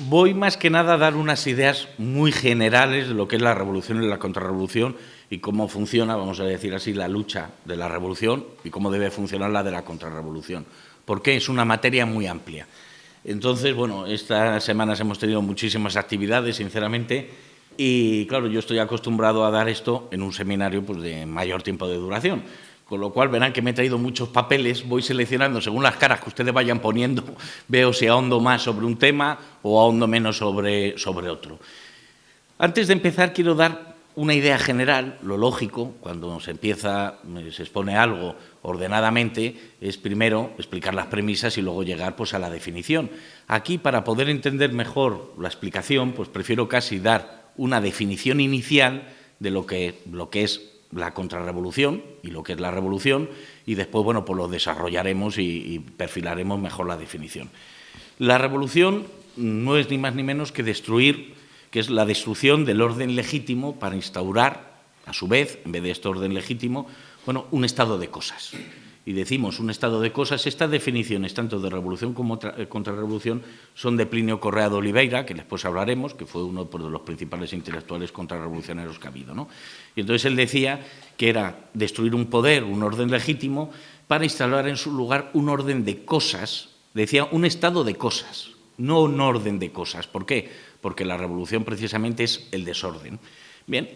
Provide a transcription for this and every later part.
voy más que nada a dar unas ideas muy generales de lo que es la revolución y la contrarrevolución y cómo funciona, vamos a decir así, la lucha de la revolución y cómo debe funcionar la de la contrarrevolución. Porque es una materia muy amplia. Entonces, bueno, estas semanas hemos tenido muchísimas actividades, sinceramente, y claro, yo estoy acostumbrado a dar esto en un seminario pues, de mayor tiempo de duración. Con lo cual verán que me he traído muchos papeles, voy seleccionando según las caras que ustedes vayan poniendo, veo si ahondo más sobre un tema o ahondo menos sobre otro. Antes de empezar quiero dar una idea general, lo lógico, cuando se expone algo ordenadamente, es primero explicar las premisas y luego llegar pues, a la definición. Aquí, para poder entender mejor la explicación, pues prefiero casi dar una definición inicial de lo que es la contrarrevolución y lo que es la revolución, y después, bueno, pues lo desarrollaremos y perfilaremos mejor la definición. La revolución no es ni más ni menos que que es la destrucción del orden legítimo para instaurar, a su vez, en vez de este orden legítimo, bueno, un estado de cosas. Y decimos un estado de cosas, estas definiciones, tanto de revolución como contrarrevolución, son de Plinio Correa de Oliveira, que después hablaremos, que fue uno de los principales intelectuales contrarrevolucionarios que ha habido, ¿no? Y entonces él decía que era destruir un poder, un orden legítimo, para instalar en su lugar un orden de cosas, decía un estado de cosas, no un orden de cosas. ¿Por qué? Porque la revolución precisamente es el desorden. Bien,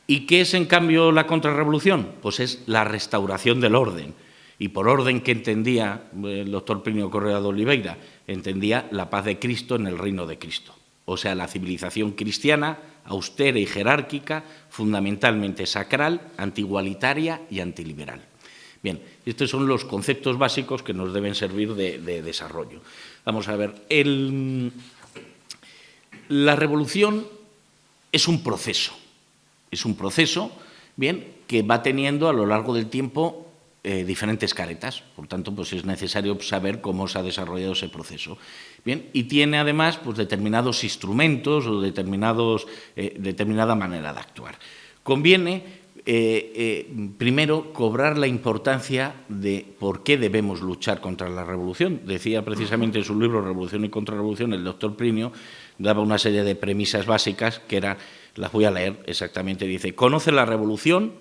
¿y qué es en cambio la contrarrevolución? Pues es la restauración del orden. Y por orden que entendía el doctor Plinio Correa de Oliveira, entendía la paz de Cristo en el reino de Cristo. O sea, la civilización cristiana, austera y jerárquica, fundamentalmente sacral, antigualitaria y antiliberal. Bien, estos son los conceptos básicos que nos deben servir de desarrollo. Vamos a ver, la revolución es un proceso. Es un proceso, bien, que va teniendo a lo largo del tiempo diferentes caretas. Por tanto, pues es necesario saber cómo se ha desarrollado ese proceso. Bien, y tiene además pues, determinados instrumentos o determinada manera de actuar. Conviene primero cobrar la importancia de por qué debemos luchar contra la revolución. Decía precisamente en su libro Revolución y Contrarrevolución, el doctor Plinio daba una serie de premisas básicas que las voy a leer exactamente. Dice: conoce la revolución,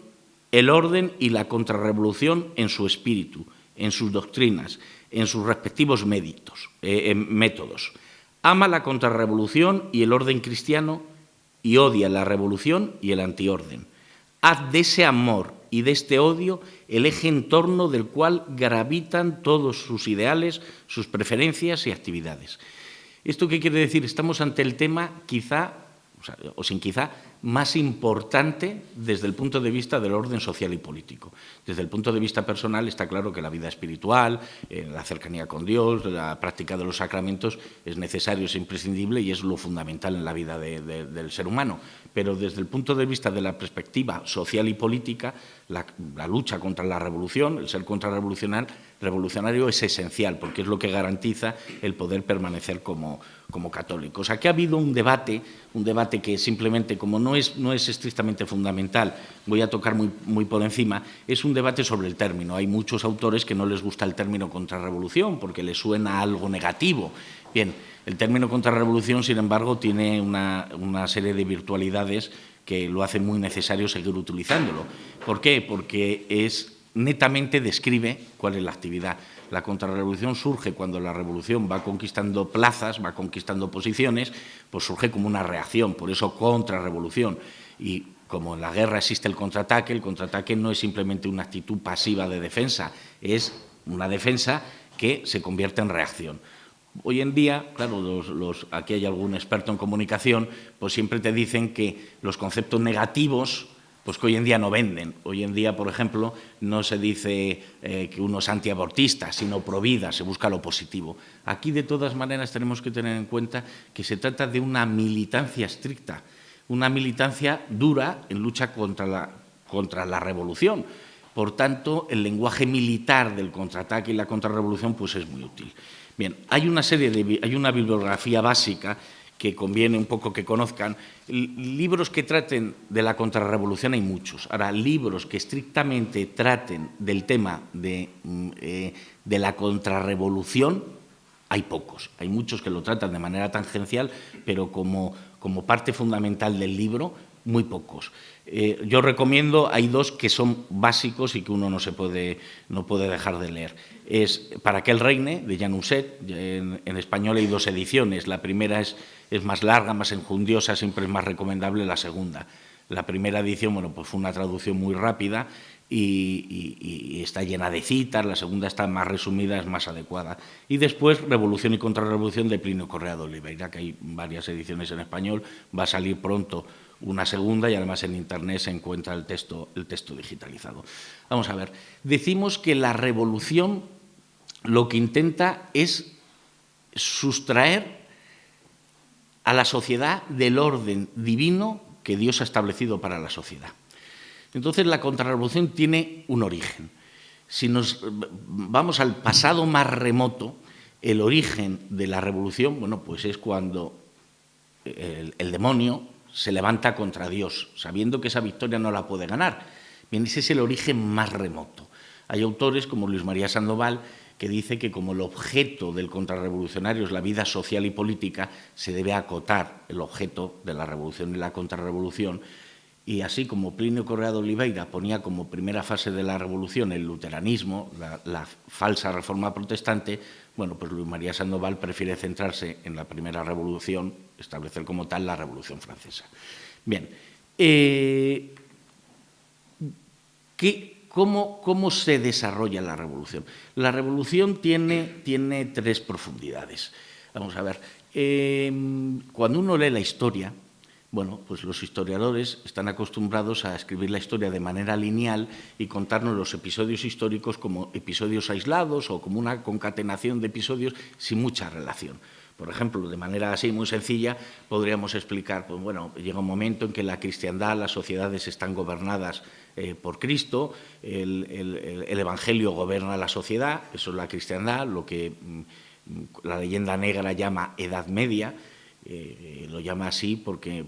el orden y la contrarrevolución en su espíritu, en sus doctrinas, en sus respectivos métodos. Ama la contrarrevolución y el orden cristiano y odia la revolución y el antiorden. Haz de ese amor y de este odio el eje en torno del cual gravitan todos sus ideales, sus preferencias y actividades. ¿Esto qué quiere decir? Estamos ante el tema quizá, o sin quizá, más importante desde el punto de vista del orden social y político. Desde el punto de vista personal está claro que la vida espiritual, la cercanía con Dios, la práctica de los sacramentos es necesario, es imprescindible y es lo fundamental en la vida del ser humano. Pero desde el punto de vista de la perspectiva social y política, la lucha contra la revolución, el ser contrarrevolucionario es esencial porque es lo que garantiza el poder permanecer como católicos. Aquí ha habido un debate que simplemente, como no es estrictamente fundamental, voy a tocar muy por encima, es un debate sobre el término. Hay muchos autores que no les gusta el término contrarrevolución porque les suena a algo negativo. Bien, el término contrarrevolución, sin embargo, tiene una serie de virtualidades que lo hacen muy necesario seguir utilizándolo. ¿Por qué? Porque netamente describe cuál es la actividad. La contrarrevolución surge cuando la revolución va conquistando plazas, va conquistando posiciones, pues surge como una reacción, por eso contrarrevolución. Y como en la guerra existe el contraataque no es simplemente una actitud pasiva de defensa, es una defensa que se convierte en reacción. Hoy en día, claro, aquí hay algún experto en comunicación, pues siempre te dicen que los conceptos negativos, pues que hoy en día no venden. Hoy en día, por ejemplo, no se dice que uno es antiabortista, sino provida, se busca lo positivo. Aquí, de todas maneras, tenemos que tener en cuenta que se trata de una militancia estricta, una militancia dura en lucha contra la revolución. Por tanto, el lenguaje militar del contraataque y la contrarrevolución pues es muy útil. Bien, hay una bibliografía básica que conviene un poco que conozcan. Libros que traten de la contrarrevolución hay muchos. Ahora, libros que estrictamente traten del tema de la contrarrevolución hay pocos. Hay muchos que lo tratan de manera tangencial, pero como parte fundamental del libro, muy pocos. Yo recomiendo, hay dos que son básicos y que uno no puede dejar de leer. Es Para que él reine, de Jan Husset. En español hay dos ediciones. La primera es más larga, más enjundiosa, siempre es más recomendable la segunda. La primera edición, bueno, pues fue una traducción muy rápida y está llena de citas. La segunda está más resumida, es más adecuada. Y después, Revolución y Contrarrevolución, de Plinio Correa de Oliveira, que hay varias ediciones en español. Va a salir pronto una segunda y además en Internet se encuentra el texto digitalizado. Vamos a ver, decimos que la revolución lo que intenta es sustraer a la sociedad del orden divino que Dios ha establecido para la sociedad. Entonces, la contrarrevolución tiene un origen. Si nos vamos al pasado más remoto, el origen de la revolución, bueno, pues es cuando el demonio se levanta contra Dios, sabiendo que esa victoria no la puede ganar. Bien, ese es el origen más remoto. Hay autores como Luis María Sandoval que dice que como el objeto del contrarrevolucionario es la vida social y política, se debe acotar el objeto de la revolución y la contrarrevolución. Y así como Plinio Correa de Oliveira ponía como primera fase de la revolución el luteranismo, la falsa reforma protestante, bueno, pues Luis María Sandoval prefiere centrarse en la primera revolución, establecer como tal la Revolución Francesa. Bien, ¿cómo se desarrolla la revolución? La revolución tiene tres profundidades. Vamos a ver, cuando uno lee la historia, bueno, pues los historiadores están acostumbrados a escribir la historia de manera lineal y contarnos los episodios históricos como episodios aislados o como una concatenación de episodios sin mucha relación. Por ejemplo, de manera así muy sencilla, podríamos explicar, pues bueno, llega un momento en que la cristiandad, las sociedades están gobernadas por Cristo, el Evangelio gobierna la sociedad, eso es la cristiandad, lo que la leyenda negra llama Edad Media. Lo llama así porque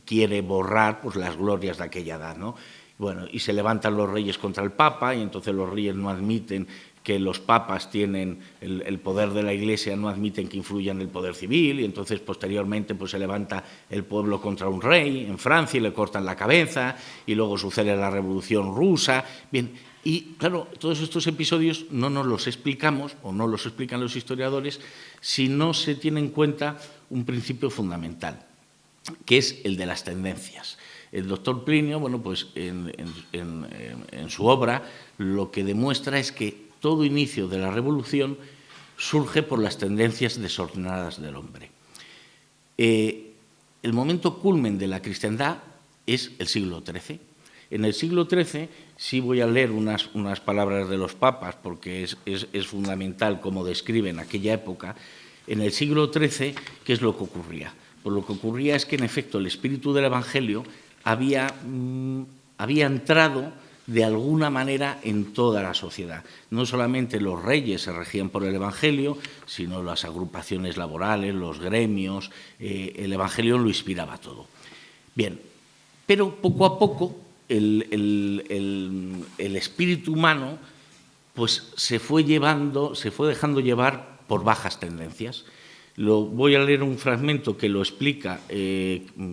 quiere borrar pues, las glorias de aquella edad, ¿no? Bueno, y se levantan los reyes contra el Papa y entonces los reyes no admiten que los papas tienen el poder de la Iglesia, no admiten que influyan en el poder civil y entonces posteriormente pues, se levanta el pueblo contra un rey en Francia y le cortan la cabeza y luego sucede la Revolución Rusa. Bien, y claro, todos estos episodios no nos los explicamos o no los explican los historiadores si no se tiene en cuenta un principio fundamental, que es el de las tendencias. El doctor Plinio, bueno, pues en su obra lo que demuestra es que todo inicio de la revolución surge por las tendencias desordenadas del hombre. El momento culmen de la cristiandad es el siglo XIII. En el siglo XIII sí voy a leer unas palabras de los papas porque es fundamental cómo describen aquella época. En el siglo XIII, ¿qué es lo que ocurría? Pues lo que ocurría es que, en efecto, el espíritu del Evangelio había entrado de alguna manera en toda la sociedad. No solamente los reyes se regían por el Evangelio, sino las agrupaciones laborales, los gremios, el Evangelio lo inspiraba todo. Bien, pero poco a poco el espíritu humano pues, se fue dejando llevar por bajas tendencias. Voy a leer un fragmento que lo explica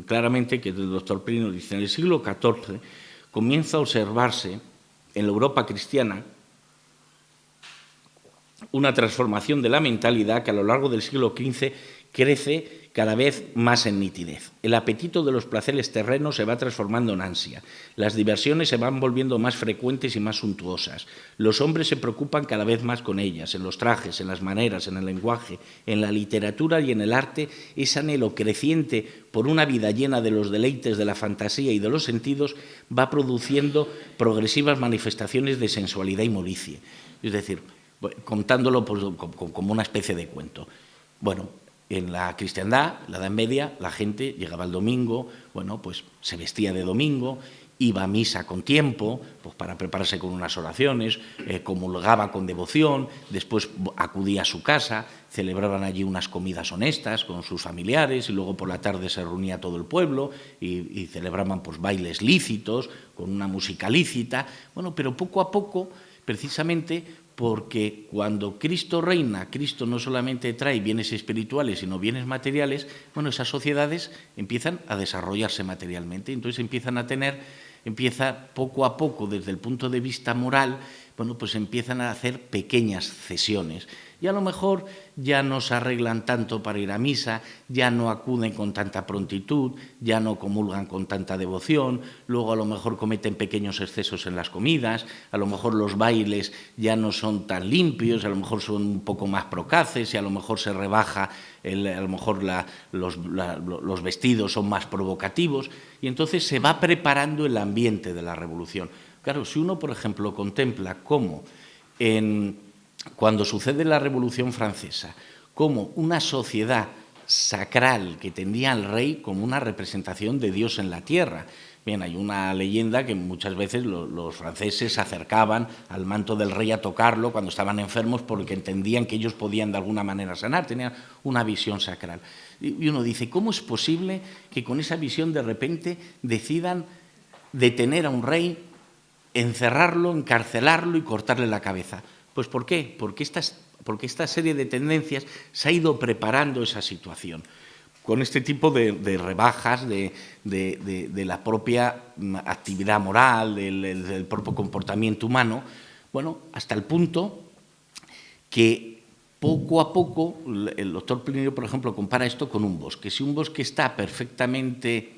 claramente, que el doctor Plinio dice: en el siglo XIV comienza a observarse en la Europa cristiana una transformación de la mentalidad que a lo largo del siglo XV crece cada vez más en nitidez. El apetito de los placeres terrenos se va transformando en ansia. Las diversiones se van volviendo más frecuentes y más suntuosas. Los hombres se preocupan cada vez más con ellas, en los trajes, en las maneras, en el lenguaje, en la literatura y en el arte. Ese anhelo creciente por una vida llena de los deleites de la fantasía y de los sentidos va produciendo progresivas manifestaciones de sensualidad y molicie. Es decir, contándolo pues, como una especie de cuento. Bueno, en la cristiandad, la Edad Media, la gente llegaba el domingo, bueno, pues se vestía de domingo, iba a misa con tiempo, pues para prepararse con unas oraciones, comulgaba con devoción, después acudía a su casa, celebraban allí unas comidas honestas con sus familiares y luego por la tarde se reunía todo el pueblo y celebraban pues bailes lícitos, con una música lícita. Bueno, pero poco a poco, precisamente porque cuando Cristo reina, Cristo no solamente trae bienes espirituales, sino bienes materiales, bueno, esas sociedades empiezan a desarrollarse materialmente, entonces empieza poco a poco, desde el punto de vista moral, bueno, pues empiezan a hacer pequeñas cesiones. Y a lo mejor ya no se arreglan tanto para ir a misa, ya no acuden con tanta prontitud, ya no comulgan con tanta devoción, luego a lo mejor cometen pequeños excesos en las comidas, a lo mejor los bailes ya no son tan limpios, a lo mejor son un poco más procaces y a lo mejor se rebaja, a lo mejor los vestidos son más provocativos y entonces se va preparando el ambiente de la revolución. Claro, si uno, por ejemplo, contempla cómo cuando sucede la Revolución Francesa, como una sociedad sacral que tendía al rey como una representación de Dios en la tierra. Bien, hay una leyenda que muchas veces los franceses se acercaban al manto del rey a tocarlo cuando estaban enfermos porque entendían que ellos podían de alguna manera sanar, tenían una visión sacral. Y uno dice, ¿cómo es posible que con esa visión de repente decidan detener a un rey, encerrarlo, encarcelarlo y cortarle la cabeza? Pues ¿por qué? Porque esta serie de tendencias se ha ido preparando esa situación. Con este tipo de rebajas de la propia actividad moral, del propio comportamiento humano, bueno, hasta el punto que poco a poco, el doctor Plinio, por ejemplo, compara esto con un bosque. Si un bosque está perfectamente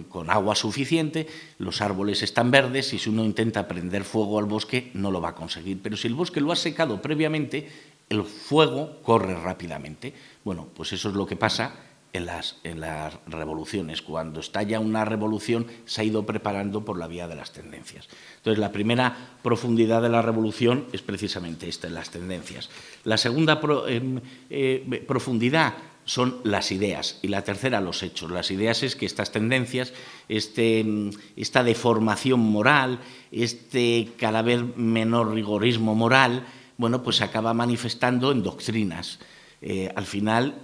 con agua suficiente, los árboles están verdes y si uno intenta prender fuego al bosque no lo va a conseguir. Pero si el bosque lo ha secado previamente, el fuego corre rápidamente. Bueno, pues eso es lo que pasa en las revoluciones. Cuando estalla una revolución se ha ido preparando por la vía de las tendencias. Entonces, la primera profundidad de la revolución es precisamente esta, en las tendencias. La segunda profundidad son las ideas y la tercera los hechos. Las ideas es que estas tendencias, esta deformación moral, cada vez menor rigorismo moral, bueno, pues se acaba manifestando en doctrinas. Al final,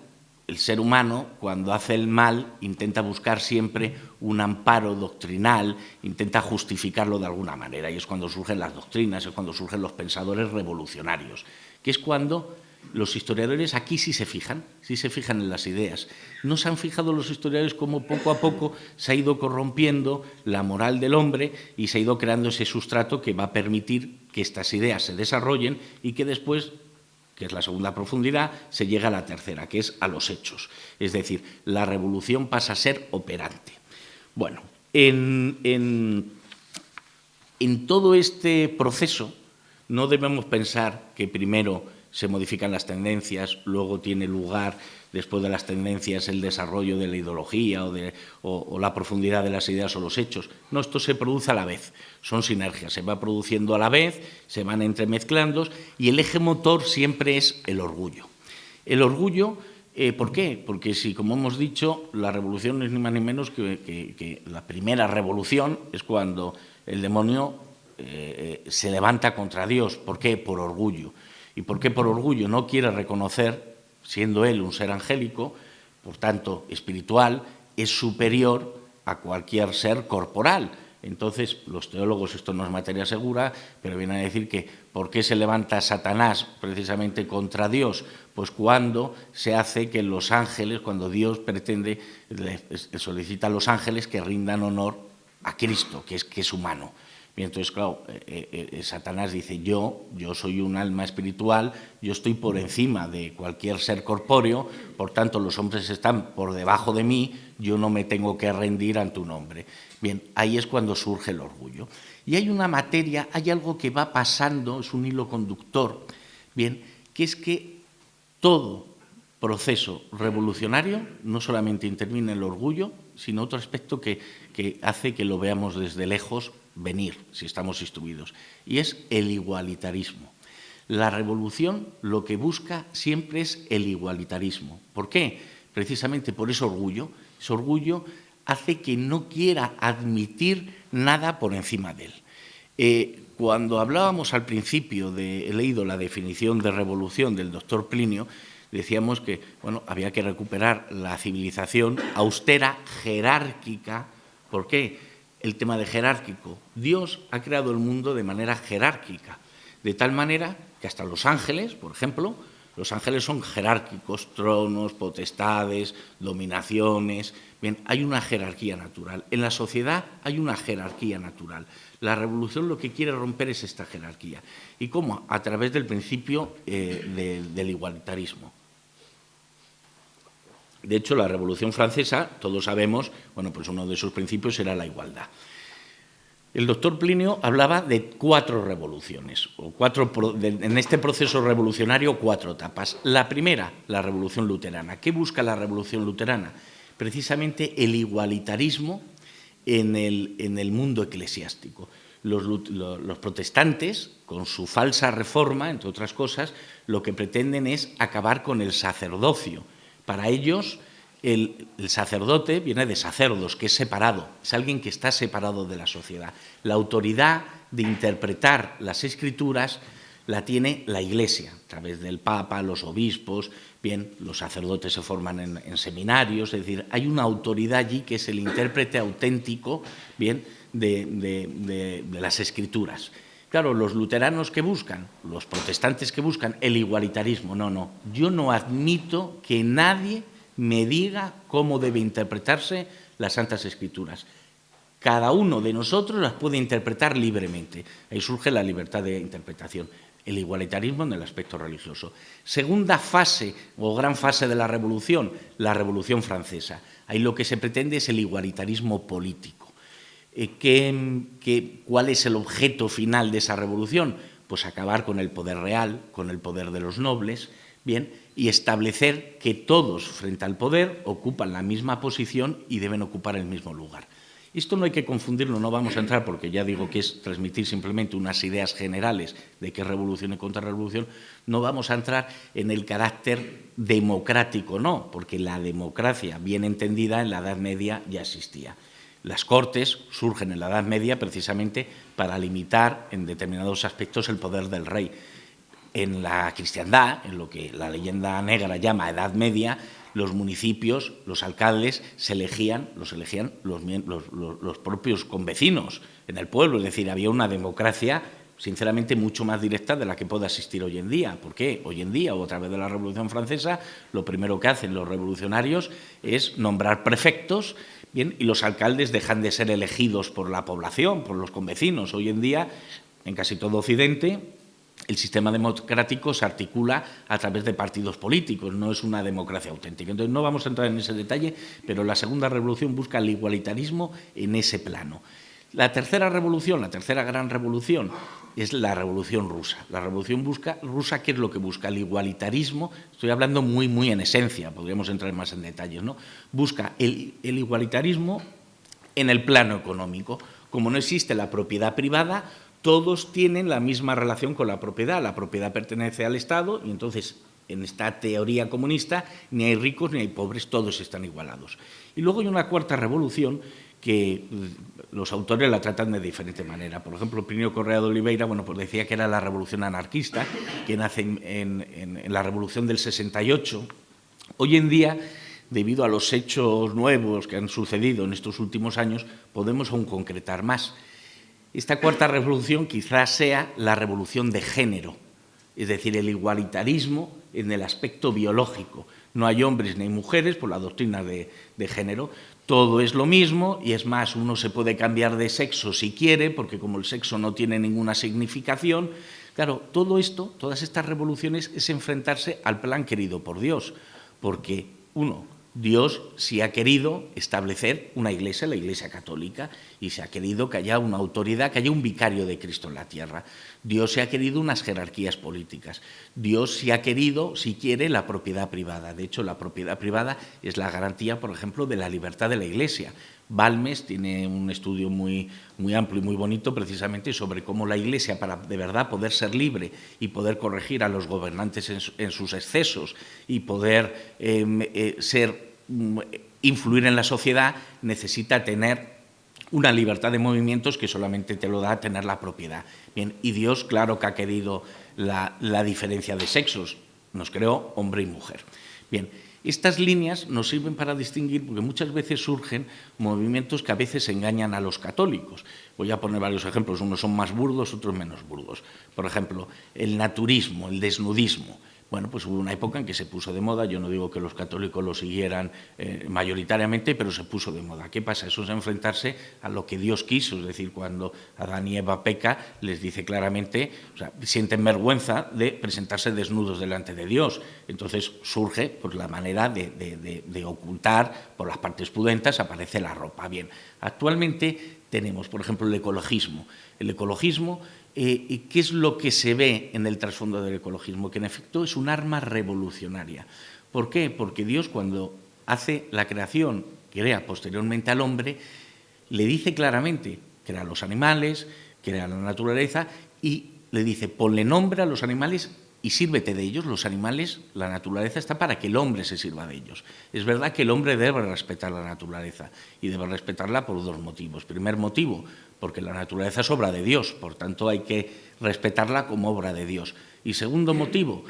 el ser humano, cuando hace el mal, intenta buscar siempre un amparo doctrinal, intenta justificarlo de alguna manera, y es cuando surgen las doctrinas, es cuando surgen los pensadores revolucionarios, que es cuando los historiadores aquí sí se fijan en las ideas. No se han fijado los historiadores cómo poco a poco se ha ido corrompiendo la moral del hombre y se ha ido creando ese sustrato que va a permitir que estas ideas se desarrollen y que después, que es la segunda profundidad, se llega a la tercera, que es a los hechos. Es decir, la revolución pasa a ser operante. Bueno, en todo este proceso no debemos pensar que primero se modifican las tendencias, luego tiene lugar, después de las tendencias, el desarrollo de la ideología o la profundidad de las ideas o los hechos. No, esto se produce a la vez, son sinergias, se va produciendo a la vez, se van entremezclando y el eje motor siempre es el orgullo. El orgullo, ¿por qué? Porque si, como hemos dicho, la revolución no es ni más ni menos que la primera revolución, es cuando el demonio se levanta contra Dios. ¿Por qué? Por orgullo. ¿Y por qué por orgullo? No quiere reconocer, siendo él un ser angélico, por tanto espiritual, es superior a cualquier ser corporal. Entonces, los teólogos, esto no es materia segura, pero vienen a decir que ¿por qué se levanta Satanás precisamente contra Dios? Pues cuando se hace que los ángeles, cuando Dios pretende, le solicita a los ángeles que rindan honor a Cristo, que es humano. Y entonces, claro, Satanás dice, yo soy un alma espiritual, yo estoy por encima de cualquier ser corpóreo, por tanto los hombres están por debajo de mí, yo no me tengo que rendir ante un hombre. Bien, ahí es cuando surge el orgullo. Y hay una materia, hay algo que va pasando, es un hilo conductor, bien, que es que todo proceso revolucionario no solamente interviene en el orgullo, sino otro aspecto que hace que lo veamos desde lejos venir, si estamos instruidos, y es el igualitarismo. La revolución lo que busca siempre es el igualitarismo. ¿Por qué? Precisamente por ese orgullo. Ese orgullo hace que no quiera admitir nada por encima de él. Cuando hablábamos al principio, he leído la definición de revolución del doctor Plinio, decíamos que había que recuperar la civilización austera, jerárquica. ¿Por qué? El tema de jerárquico. Dios ha creado el mundo de manera jerárquica. de tal manera que hasta los ángeles, por ejemplo, los ángeles son jerárquicos, tronos, potestades, dominaciones. Bien, hay una jerarquía natural. En la sociedad hay una jerarquía natural. La revolución lo que quiere romper es esta jerarquía. ¿Y cómo? A través del principio del igualitarismo. De hecho, la Revolución Francesa, todos sabemos, bueno, pues uno de sus principios era la igualdad. El doctor Plinio hablaba de 4 revoluciones, en este proceso revolucionario 4 etapas. La primera, la Revolución Luterana. ¿Qué busca la Revolución Luterana? Precisamente el igualitarismo en el mundo eclesiástico. Los protestantes, con su falsa reforma, entre otras cosas, lo que pretenden es acabar con el sacerdocio. Para ellos, el sacerdote viene de sacerdos, que es separado, es alguien que está separado de la sociedad. La autoridad de interpretar las Escrituras la tiene la Iglesia, a través del Papa, los obispos, bien, los sacerdotes se forman en seminarios, es decir, hay una autoridad allí que es el intérprete auténtico, bien, de las Escrituras. Claro, los luteranos que buscan, los protestantes que buscan el igualitarismo, no, yo no admito que nadie me diga cómo debe interpretarse las Santas Escrituras. Cada uno de nosotros las puede interpretar libremente. Ahí surge la libertad de interpretación. El igualitarismo en el aspecto religioso. Segunda fase o gran fase de la Revolución Francesa. Ahí lo que se pretende es el igualitarismo político. ¿Cuál es el objeto final de esa revolución? Pues acabar con el poder real, con el poder de los nobles, bien, y establecer que todos, frente al poder, ocupan la misma posición y deben ocupar el mismo lugar. Esto no hay que confundirlo, no vamos a entrar, porque ya digo que es transmitir simplemente unas ideas generales de qué es revolución y contrarrevolución, no vamos a entrar en el carácter democrático, no, porque la democracia, bien entendida, en la Edad Media ya existía. Las Cortes surgen en la Edad Media precisamente para limitar en determinados aspectos el poder del rey. En la cristiandad, en lo que la leyenda negra llama Edad Media, los municipios, los alcaldes, los elegían los propios convecinos en el pueblo. Es decir, había una democracia, sinceramente, mucho más directa de la que puede existir hoy en día. ¿Por qué? Hoy en día, o a través de la Revolución Francesa, lo primero que hacen los revolucionarios es nombrar prefectos, bien, y los alcaldes dejan de ser elegidos por la población, por los convecinos. Hoy en día, en casi todo Occidente, el sistema democrático se articula a través de partidos políticos, no es una democracia auténtica. Entonces, no vamos a entrar en ese detalle, pero la segunda revolución busca el igualitarismo en ese plano. La tercera revolución, la tercera gran revolución, es la revolución rusa. La revolución rusa, ¿qué es lo que busca? El igualitarismo, estoy hablando muy en esencia, podríamos entrar más en detalles, ¿no? Busca el igualitarismo en el plano económico. Como no existe la propiedad privada, todos tienen la misma relación con la propiedad pertenece al Estado y entonces en esta teoría comunista ni hay ricos ni hay pobres, todos están igualados. Y luego hay una cuarta revolución que los autores la tratan de diferente manera. Por ejemplo, Plinio Correa de Oliveira, bueno, pues decía que era la revolución anarquista, que nace en la revolución del 68. Hoy en día, debido a los hechos nuevos que han sucedido en estos últimos años, podemos aún concretar más. Esta cuarta revolución quizás sea la revolución de género, es decir, el igualitarismo en el aspecto biológico. No hay hombres ni hay mujeres por la doctrina de género, todo es lo mismo y es más, uno se puede cambiar de sexo si quiere, porque como el sexo no tiene ninguna significación. Claro, todo esto, todas estas revoluciones es enfrentarse al plan querido por Dios, porque Dios sí ha querido establecer una iglesia, la Iglesia Católica, y se ha querido que haya una autoridad, que haya un vicario de Cristo en la tierra. Dios sí ha querido unas jerarquías políticas. Dios sí ha querido, si quiere, la propiedad privada. De hecho, la propiedad privada es la garantía, por ejemplo, de la libertad de la Iglesia. Balmes tiene un estudio muy amplio y muy bonito precisamente sobre cómo la Iglesia, para de verdad poder ser libre y poder corregir a los gobernantes en sus excesos y poder influir en la sociedad, necesita tener una libertad de movimientos que solamente te lo da tener la propiedad. Bien, y Dios, claro que ha querido la diferencia de sexos, nos creó hombre y mujer. Bien, Estas líneas nos sirven para distinguir, porque muchas veces surgen movimientos que a veces engañan a los católicos. Voy a poner varios ejemplos, unos son más burdos, otros menos burdos. Por ejemplo, el naturismo, el desnudismo. Bueno, pues hubo una época en que se puso de moda, yo no digo que los católicos lo siguieran mayoritariamente, pero se puso de moda. ¿Qué pasa? Eso es enfrentarse a lo que Dios quiso, es decir, cuando Adán y Eva peca, les dice claramente, o sea, sienten vergüenza de presentarse desnudos delante de Dios. Entonces surge pues, la manera de ocultar, por las partes pudentas, aparece la ropa. Bien, actualmente tenemos, por ejemplo, el ecologismo. El ecologismo, ¿qué es lo que se ve en el trasfondo del ecologismo? Que en efecto es un arma revolucionaria. ¿Por qué? Porque Dios, cuando hace la creación, crea posteriormente al hombre, le dice claramente, crea los animales, crea la naturaleza y le dice, ponle nombre a los animales y sírvete de ellos. Los animales, la naturaleza está para que el hombre se sirva de ellos. Es verdad que el hombre debe respetar la naturaleza y debe respetarla por dos motivos. Primer motivo, porque la naturaleza es obra de Dios, por tanto hay que respetarla como obra de Dios. Y segundo motivo,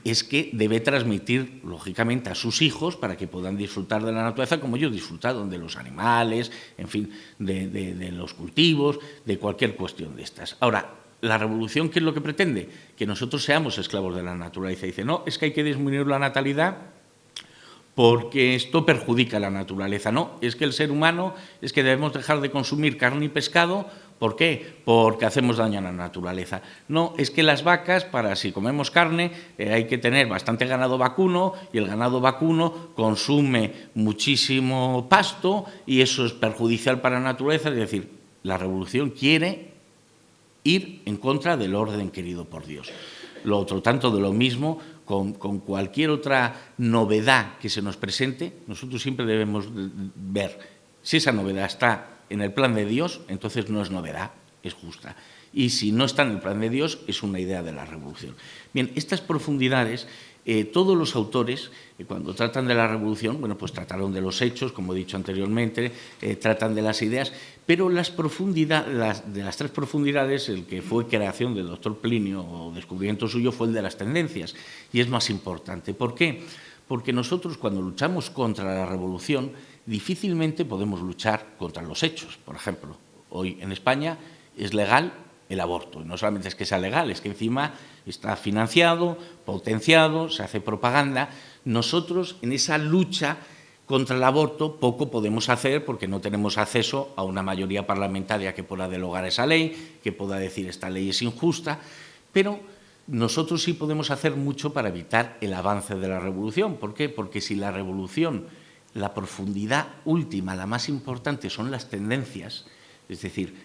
es que debe transmitir, lógicamente, a sus hijos para que puedan disfrutar de la naturaleza como ellos disfrutaron de los animales, en fin, de los cultivos, de cualquier cuestión de estas. Ahora, la revolución, ¿qué es lo que pretende? Que nosotros seamos esclavos de la naturaleza. Dice, no, es que hay que disminuir la natalidad porque esto perjudica a la naturaleza. No, es que el ser humano, es que debemos dejar de consumir carne y pescado. ¿Por qué? Porque hacemos daño a la naturaleza. No, es que las vacas, para si comemos carne, hay que tener bastante ganado vacuno y el ganado vacuno consume muchísimo pasto y eso es perjudicial para la naturaleza. Es decir, la revolución quiere ir en contra del orden querido por Dios. Lo otro, tanto de lo mismo, con cualquier otra novedad que se nos presente, nosotros siempre debemos ver si esa novedad está en el plan de Dios, entonces no es novedad, es justa. Y si no está en el plan de Dios, es una idea de la revolución. Bien, estas profundidades, todos los autores, cuando tratan de la revolución, bueno, pues trataron de los hechos, como he dicho anteriormente, tratan de las ideas, pero las profundidades, de las tres profundidades, el que fue creación del doctor Plinio o descubrimiento suyo fue el de las tendencias, y es más importante. ¿Por qué? Porque nosotros, cuando luchamos contra la revolución, difícilmente podemos luchar contra los hechos. Por ejemplo, hoy en España es legal el aborto. Y no solamente es que sea legal, es que encima está financiado, potenciado, se hace propaganda. Nosotros, en esa lucha contra el aborto, poco podemos hacer porque no tenemos acceso a una mayoría parlamentaria que pueda derogar esa ley, que pueda decir esta ley es injusta, pero nosotros sí podemos hacer mucho para evitar el avance de la revolución. ¿Por qué? Porque si la revolución, la profundidad última, la más importante, son las tendencias, es decir,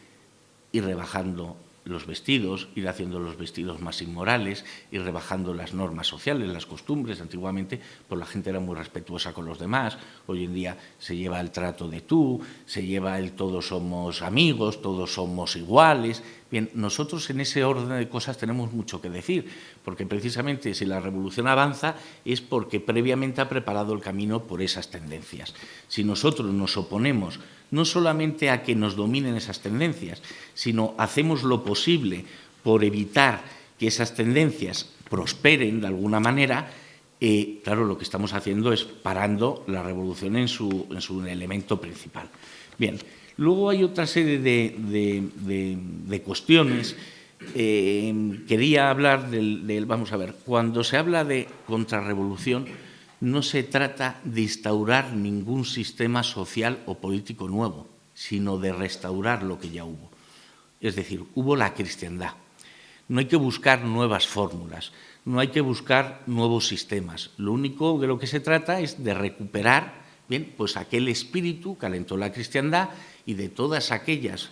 ir rebajando los vestidos, ir haciendo los vestidos más inmorales, ir rebajando las normas sociales, las costumbres. Antiguamente pues la gente era muy respetuosa con los demás, hoy en día se lleva el trato de tú, se lleva el todos somos amigos, todos somos iguales. Bien, nosotros en ese orden de cosas tenemos mucho que decir, porque precisamente si la revolución avanza es porque previamente ha preparado el camino por esas tendencias. Si nosotros nos oponemos no solamente a que nos dominen esas tendencias, sino hacemos lo posible por evitar que esas tendencias prosperen de alguna manera, claro, lo que estamos haciendo es parando la revolución en su elemento principal. Bien, luego hay otra serie de cuestiones. Quería hablar vamos a ver, cuando se habla de contrarrevolución, no se trata de instaurar ningún sistema social o político nuevo, sino de restaurar lo que ya hubo. Es decir, hubo la cristiandad. No hay que buscar nuevas fórmulas, no hay que buscar nuevos sistemas. Lo único de lo que se trata es de recuperar, bien, pues aquel espíritu que alentó la cristiandad y de todas aquellas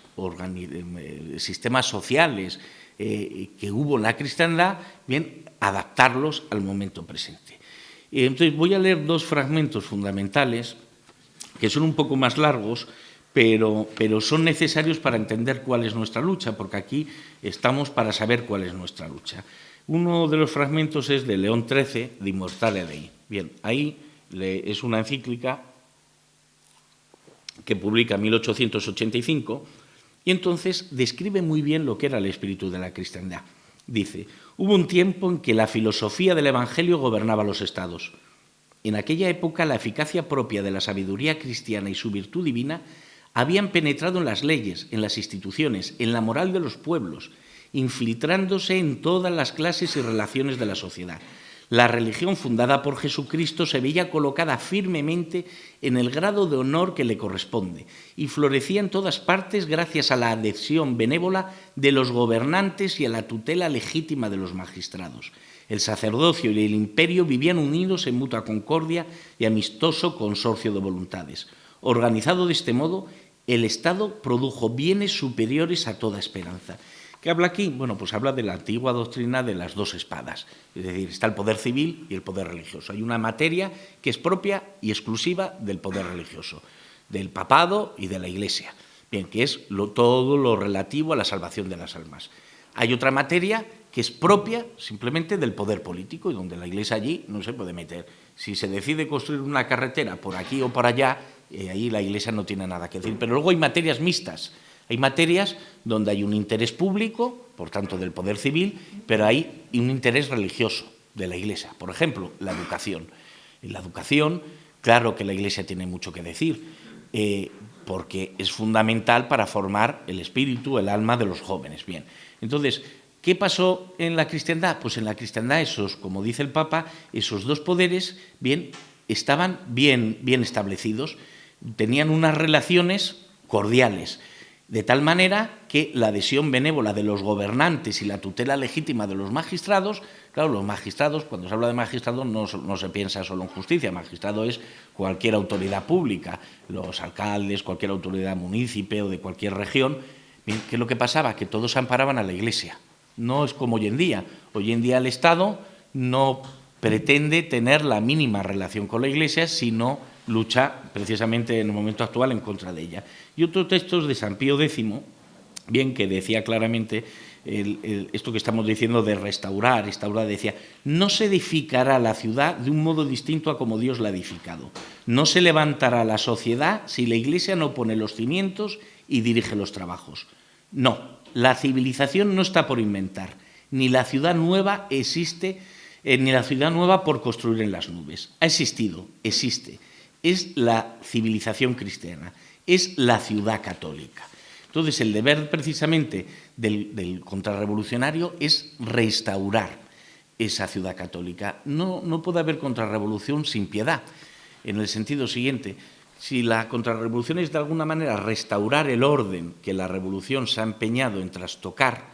sistemas sociales que hubo en la cristiandad, bien, adaptarlos al momento presente. Entonces voy a leer dos fragmentos fundamentales que son un poco más largos, pero son necesarios para entender cuál es nuestra lucha, porque aquí estamos para saber cuál es nuestra lucha. Uno de los fragmentos es de León XIII, de Immortale Dei. Bien, ahí es una encíclica que publica en 1885 y entonces describe muy bien lo que era el espíritu de la cristiandad. Dice, hubo un tiempo en que la filosofía del Evangelio gobernaba los estados. En aquella época, la eficacia propia de la sabiduría cristiana y su virtud divina habían penetrado en las leyes, en las instituciones, en la moral de los pueblos, infiltrándose en todas las clases y relaciones de la sociedad. La religión fundada por Jesucristo se veía colocada firmemente en el grado de honor que le corresponde y florecía en todas partes gracias a la adhesión benévola de los gobernantes y a la tutela legítima de los magistrados. El sacerdocio y el imperio vivían unidos en mutua concordia y amistoso consorcio de voluntades. Organizado de este modo, el Estado produjo bienes superiores a toda esperanza. ¿Qué habla aquí? Bueno, pues habla de la antigua doctrina de las dos espadas. Es decir, está el poder civil y el poder religioso. Hay una materia que es propia y exclusiva del poder religioso, del papado y de la Iglesia. Bien, que es todo lo relativo a la salvación de las almas. Hay otra materia que es propia simplemente del poder político y donde la Iglesia allí no se puede meter. Si se decide construir una carretera por aquí o por allá, ahí la Iglesia no tiene nada que decir. Pero luego hay materias mixtas. Hay materias donde hay un interés público, por tanto del poder civil, pero hay un interés religioso de la Iglesia. Por ejemplo, la educación. En la educación, claro que la Iglesia tiene mucho que decir, porque es fundamental para formar el espíritu, el alma de los jóvenes. Bien, entonces, ¿qué pasó en la cristiandad? Pues en la cristiandad esos, como dice el Papa, esos dos poderes estaban bien establecidos, tenían unas relaciones cordiales, de tal manera que la adhesión benévola de los gobernantes y la tutela legítima de los magistrados, claro, los magistrados, cuando se habla de magistrados no se piensa solo en justicia, magistrado es cualquier autoridad pública, los alcaldes, cualquier autoridad munícipe o de cualquier región. Bien, ¿qué es lo que pasaba? Que todos amparaban a la Iglesia. No es como hoy en día. Hoy en día el Estado no pretende tener la mínima relación con la Iglesia, sino lucha precisamente en el momento actual en contra de ella. Y otro texto es de San Pío X, bien, que decía claramente esto que estamos diciendo de restaurar, decía, no se edificará la ciudad de un modo distinto a como Dios la ha edificado. No se levantará la sociedad si la Iglesia no pone los cimientos y dirige los trabajos. No, la civilización no está por inventar, ni la ciudad nueva existe, ni la ciudad nueva por construir en las nubes. Ha existido, existe. Es la civilización cristiana, es la ciudad católica. Entonces, el deber precisamente del contrarrevolucionario es restaurar esa ciudad católica. No puede haber contrarrevolución sin piedad, en el sentido siguiente. Si la contrarrevolución es de alguna manera restaurar el orden que la revolución se ha empeñado en trastocar,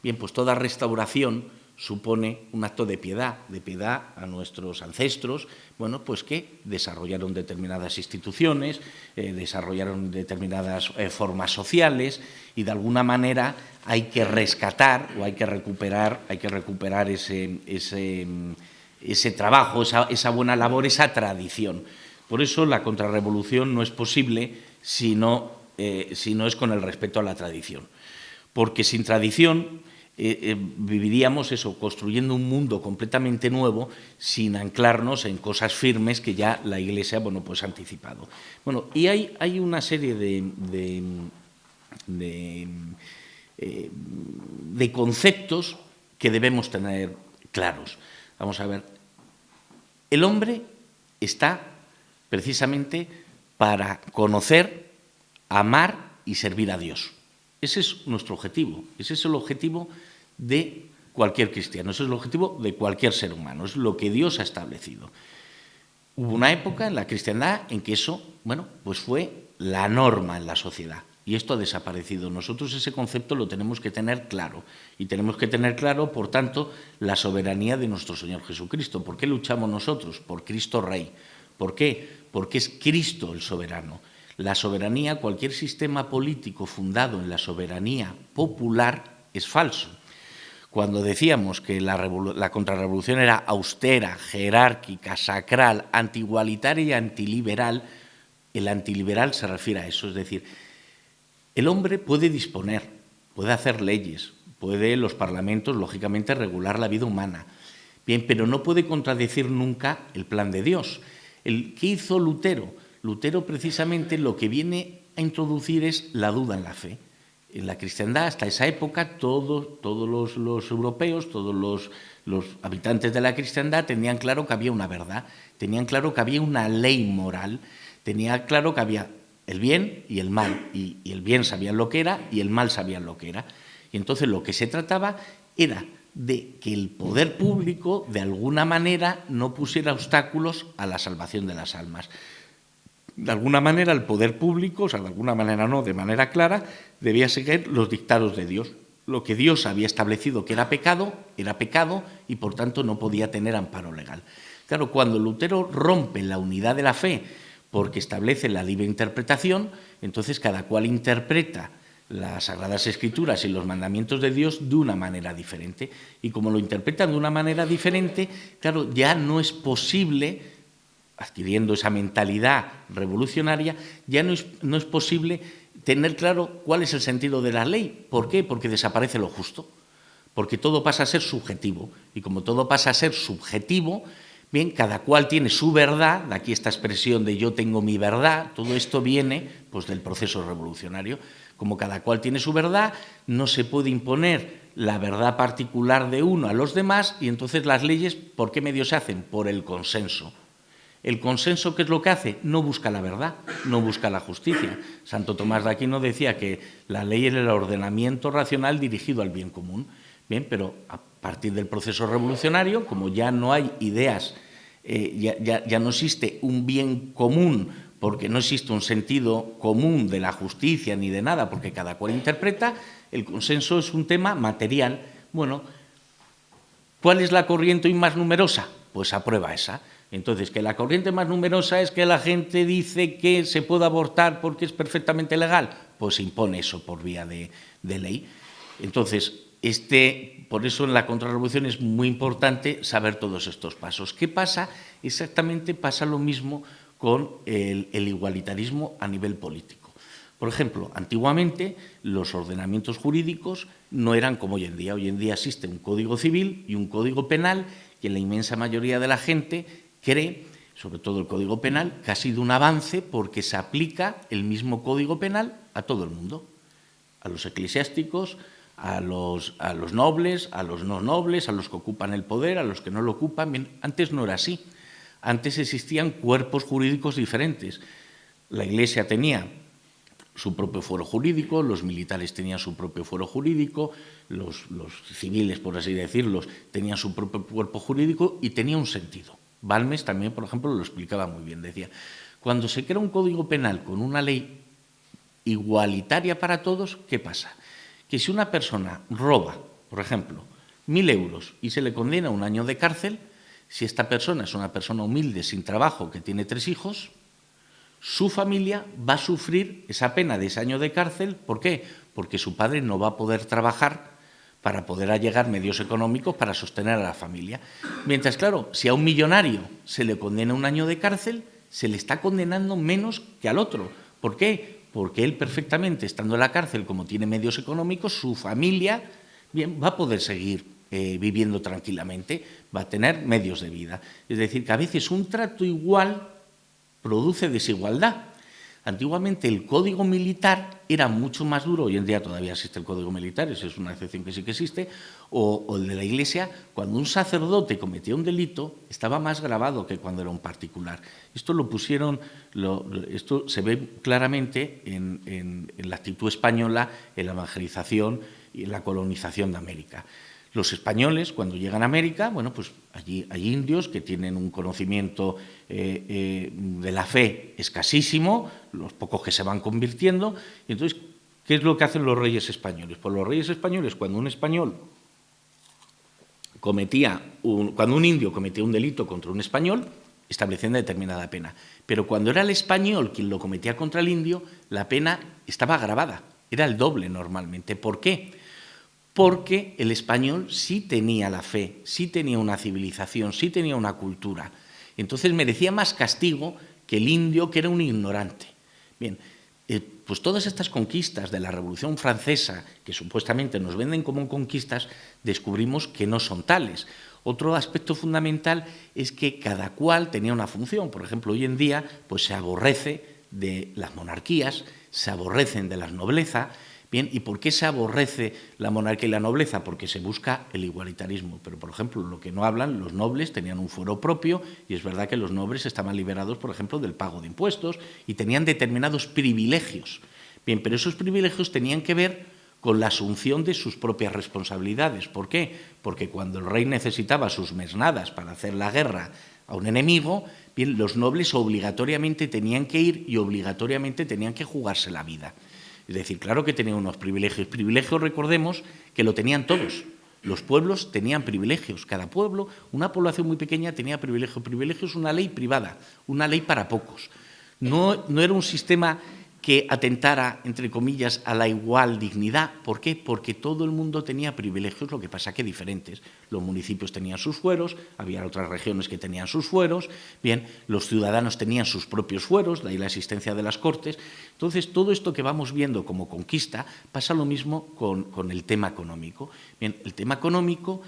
bien, pues toda restauración supone un acto de piedad a nuestros ancestros, bueno, pues que desarrollaron determinadas instituciones, desarrollaron determinadas formas sociales y de alguna manera hay que rescatar o hay que recuperar ese trabajo, esa buena labor, esa tradición. Por eso la contrarrevolución no es posible si no es con el respeto a la tradición, porque sin tradición viviríamos construyendo un mundo completamente nuevo sin anclarnos en cosas firmes que ya la Iglesia, bueno, pues ha anticipado. Bueno, y hay una serie de conceptos que debemos tener claros. Vamos a ver, el hombre está precisamente para conocer, amar y servir a Dios. Ese es nuestro objetivo, ese es el objetivo de cualquier cristiano, ese es el objetivo de cualquier ser humano, es lo que Dios ha establecido. Hubo una época en la cristiandad en que eso, bueno, pues fue la norma en la sociedad y esto ha desaparecido. Nosotros ese concepto lo tenemos que tener claro y tenemos que tener claro, por tanto, la soberanía de nuestro Señor Jesucristo. ¿Por qué luchamos nosotros? Por Cristo Rey. ¿Por qué? Porque es Cristo el soberano. La soberanía, cualquier sistema político fundado en la soberanía popular es falso. Cuando decíamos que la contrarrevolución era austera, jerárquica, sacral, antigualitaria y antiliberal, el antiliberal se refiere a eso, es decir, el hombre puede disponer, puede hacer leyes, puede los parlamentos, lógicamente, regular la vida humana, bien, pero no puede contradecir nunca el plan de Dios. ¿Qué hizo Lutero? Lutero precisamente lo que viene a introducir es la duda en la fe. En la cristiandad, hasta esa época, todos los europeos, todos los habitantes de la cristiandad tenían claro que había una verdad, tenían claro que había una ley moral, tenían claro que había el bien y el mal, y el bien sabían lo que era y el mal sabían lo que era. Y entonces lo que se trataba era de que el poder público, de alguna manera, no pusiera obstáculos a la salvación de las almas. De alguna manera el poder público, o sea, de alguna manera no, de manera clara, debía seguir los dictados de Dios. Lo que Dios había establecido que era pecado y por tanto no podía tener amparo legal. Claro, cuando Lutero rompe la unidad de la fe porque establece la libre interpretación, entonces cada cual interpreta las Sagradas Escrituras y los mandamientos de Dios de una manera diferente. Y como lo interpretan de una manera diferente, claro, ya no es posible, adquiriendo esa mentalidad revolucionaria, ya no es posible tener claro cuál es el sentido de la ley. ¿Por qué? Porque desaparece lo justo, porque todo pasa a ser subjetivo, y como todo pasa a ser subjetivo, bien, cada cual tiene su verdad, de aquí esta expresión de yo tengo mi verdad, todo esto viene pues, del proceso revolucionario. Como cada cual tiene su verdad, no se puede imponer la verdad particular de uno a los demás, y entonces las leyes, ¿por qué medios se hacen? Por el consenso. El consenso, ¿qué es lo que hace? No busca la verdad, no busca la justicia. Santo Tomás de Aquino decía que la ley era el ordenamiento racional dirigido al bien común. Bien, pero a partir del proceso revolucionario, como ya no hay ideas, ya no existe un bien común, porque no existe un sentido común de la justicia ni de nada, porque cada cual interpreta, el consenso es un tema material. Bueno, ¿cuál es la corriente hoy más numerosa? Pues aprueba esa. Entonces, que la corriente más numerosa es que la gente dice que se puede abortar porque es perfectamente legal, pues se impone eso por vía de ley. Entonces, por eso en la contrarrevolución es muy importante saber todos estos pasos. ¿Qué pasa? Exactamente pasa lo mismo con el igualitarismo a nivel político. Por ejemplo, antiguamente los ordenamientos jurídicos no eran como hoy en día. Hoy en día existe un código civil y un código penal, y en la inmensa mayoría de la gente cree, sobre todo el Código Penal, que ha sido un avance porque se aplica el mismo Código Penal a todo el mundo, a los eclesiásticos, a los nobles, a los no nobles, a los que ocupan el poder, a los que no lo ocupan. Bien, antes no era así. Antes existían cuerpos jurídicos diferentes. La Iglesia tenía su propio fuero jurídico, los militares tenían su propio fuero jurídico, los civiles, por así decirlo, tenían su propio cuerpo jurídico y tenía un sentido. Balmes también, por ejemplo, lo explicaba muy bien. Decía, cuando se crea un código penal con una ley igualitaria para todos, ¿qué pasa? Que si una persona roba, por ejemplo, 1.000 euros y se le condena a 1 año de cárcel, si esta persona es una persona humilde, sin trabajo, que tiene 3 hijos, su familia va a sufrir esa pena de ese año de cárcel. ¿Por qué? Porque su padre no va a poder trabajar para poder allegar medios económicos para sostener a la familia. Mientras, claro, si a un millonario se le condena 1 año de cárcel, se le está condenando menos que al otro. ¿Por qué? Porque él perfectamente, estando en la cárcel, como tiene medios económicos, su familia bien, va a poder seguir viviendo tranquilamente, va a tener medios de vida. Es decir, que a veces un trato igual produce desigualdad. Antiguamente el código militar era mucho más duro, hoy en día todavía existe el código militar, esa es una excepción que sí que existe, o el de la Iglesia. Cuando un sacerdote cometía un delito, estaba más grabado que cuando era un particular. Esto esto se ve claramente en la actitud española, en la evangelización y en la colonización de América. Los españoles, cuando llegan a América, bueno, pues allí hay indios que tienen un conocimiento de la fe escasísimo, los pocos que se van convirtiendo. Y entonces, ¿qué es lo que hacen los reyes españoles? Pues los reyes españoles, cuando un indio cometía un delito contra un español, establecían determinada pena. Pero cuando era el español quien lo cometía contra el indio, la pena estaba agravada, era el doble normalmente. ¿Por qué? Porque el español sí tenía la fe, sí tenía una civilización, sí tenía una cultura. Entonces merecía más castigo que el indio, que era un ignorante. Bien, pues todas estas conquistas de la Revolución Francesa, que supuestamente nos venden como conquistas, descubrimos que no son tales. Otro aspecto fundamental es que cada cual tenía una función. Por ejemplo, hoy en día pues se aborrece de las monarquías, se aborrecen de la nobleza. Bien, ¿y por qué se aborrece la monarquía y la nobleza? Porque se busca el igualitarismo. Pero, por ejemplo, lo que no hablan, los nobles tenían un fuero propio y es verdad que los nobles estaban liberados, por ejemplo, del pago de impuestos y tenían determinados privilegios. Bien, pero esos privilegios tenían que ver con la asunción de sus propias responsabilidades. ¿Por qué? Porque cuando el rey necesitaba sus mesnadas para hacer la guerra a un enemigo, bien, los nobles obligatoriamente tenían que ir y obligatoriamente tenían que jugarse la vida. Es decir, claro que tenían unos privilegios. Privilegios, recordemos, que lo tenían todos. Los pueblos tenían privilegios. Cada pueblo, una población muy pequeña, tenía privilegios. Privilegio es una ley privada, una ley para pocos. No era un sistema que atentara, entre comillas, a la igual dignidad. ¿Por qué? Porque todo el mundo tenía privilegios, lo que pasa que diferentes. Los municipios tenían sus fueros, había otras regiones que tenían sus fueros, bien, los ciudadanos tenían sus propios fueros, de ahí la existencia de las cortes. Entonces, todo esto que vamos viendo como conquista pasa lo mismo con el tema económico. Bien, el tema económico,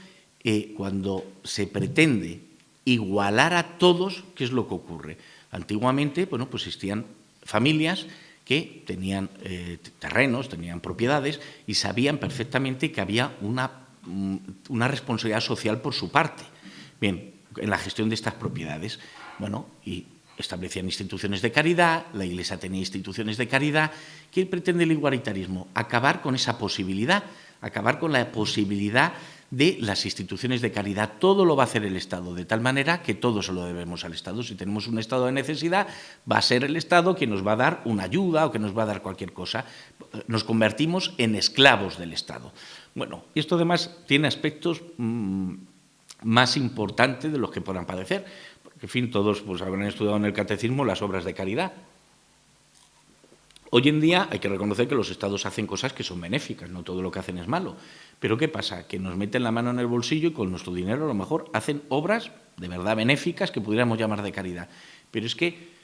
cuando se pretende igualar a todos, ¿qué es lo que ocurre? Antiguamente, bueno, pues existían familias que tenían terrenos, tenían propiedades y sabían perfectamente que había una responsabilidad social por su parte. Bien, en la gestión de estas propiedades, bueno, y establecían instituciones de caridad, la Iglesia tenía instituciones de caridad. ¿Qué pretende el igualitarismo? Acabar con esa posibilidad, acabar con la posibilidad de las instituciones de caridad. Todo lo va a hacer el Estado, de tal manera que todo se lo debemos al Estado. Si tenemos un estado de necesidad, va a ser el Estado quien nos va a dar una ayuda o que nos va a dar cualquier cosa. Nos convertimos en esclavos del Estado. Bueno, y esto además tiene aspectos más importantes de los que puedan parecer. Porque, en fin, todos pues, habrán estudiado en el catecismo las obras de caridad. Hoy en día hay que reconocer que los estados hacen cosas que son benéficas, no todo lo que hacen es malo. Pero ¿qué pasa? Que nos meten la mano en el bolsillo y con nuestro dinero a lo mejor hacen obras de verdad benéficas que pudiéramos llamar de caridad. Pero es que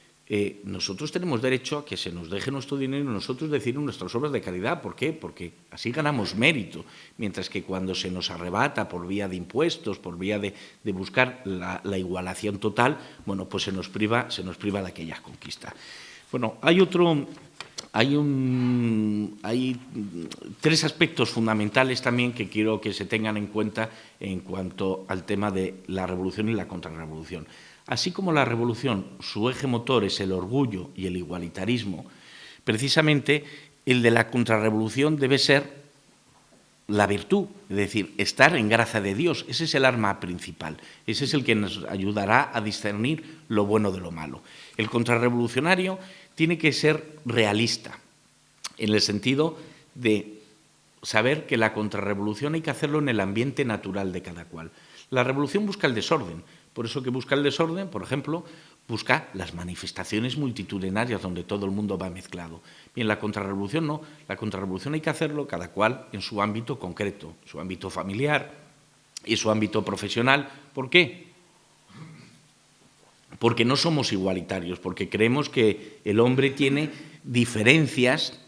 nosotros tenemos derecho a que se nos deje nuestro dinero y nosotros decir nuestras obras de caridad. ¿Por qué? Porque así ganamos mérito. Mientras que cuando se nos arrebata por vía de impuestos, por vía de buscar la igualación total, bueno, pues se nos priva de aquellas conquistas. Bueno, hay tres aspectos fundamentales también que quiero que se tengan en cuenta en cuanto al tema de la revolución y la contrarrevolución. Así como la revolución, su eje motor es el orgullo y el igualitarismo, precisamente el de la contrarrevolución debe ser la virtud, es decir, estar en gracia de Dios. Ese es el arma principal, ese es el que nos ayudará a discernir lo bueno de lo malo. El contrarrevolucionario tiene que ser realista, en el sentido de saber que la contrarrevolución hay que hacerlo en el ambiente natural de cada cual. La revolución busca el desorden, por eso que busca el desorden, por ejemplo, busca las manifestaciones multitudinarias donde todo el mundo va mezclado. Bien, la contrarrevolución no, la contrarrevolución hay que hacerlo cada cual en su ámbito concreto, su ámbito familiar y su ámbito profesional. ¿Por qué? Porque no somos igualitarios, porque creemos que el hombre tiene diferencias,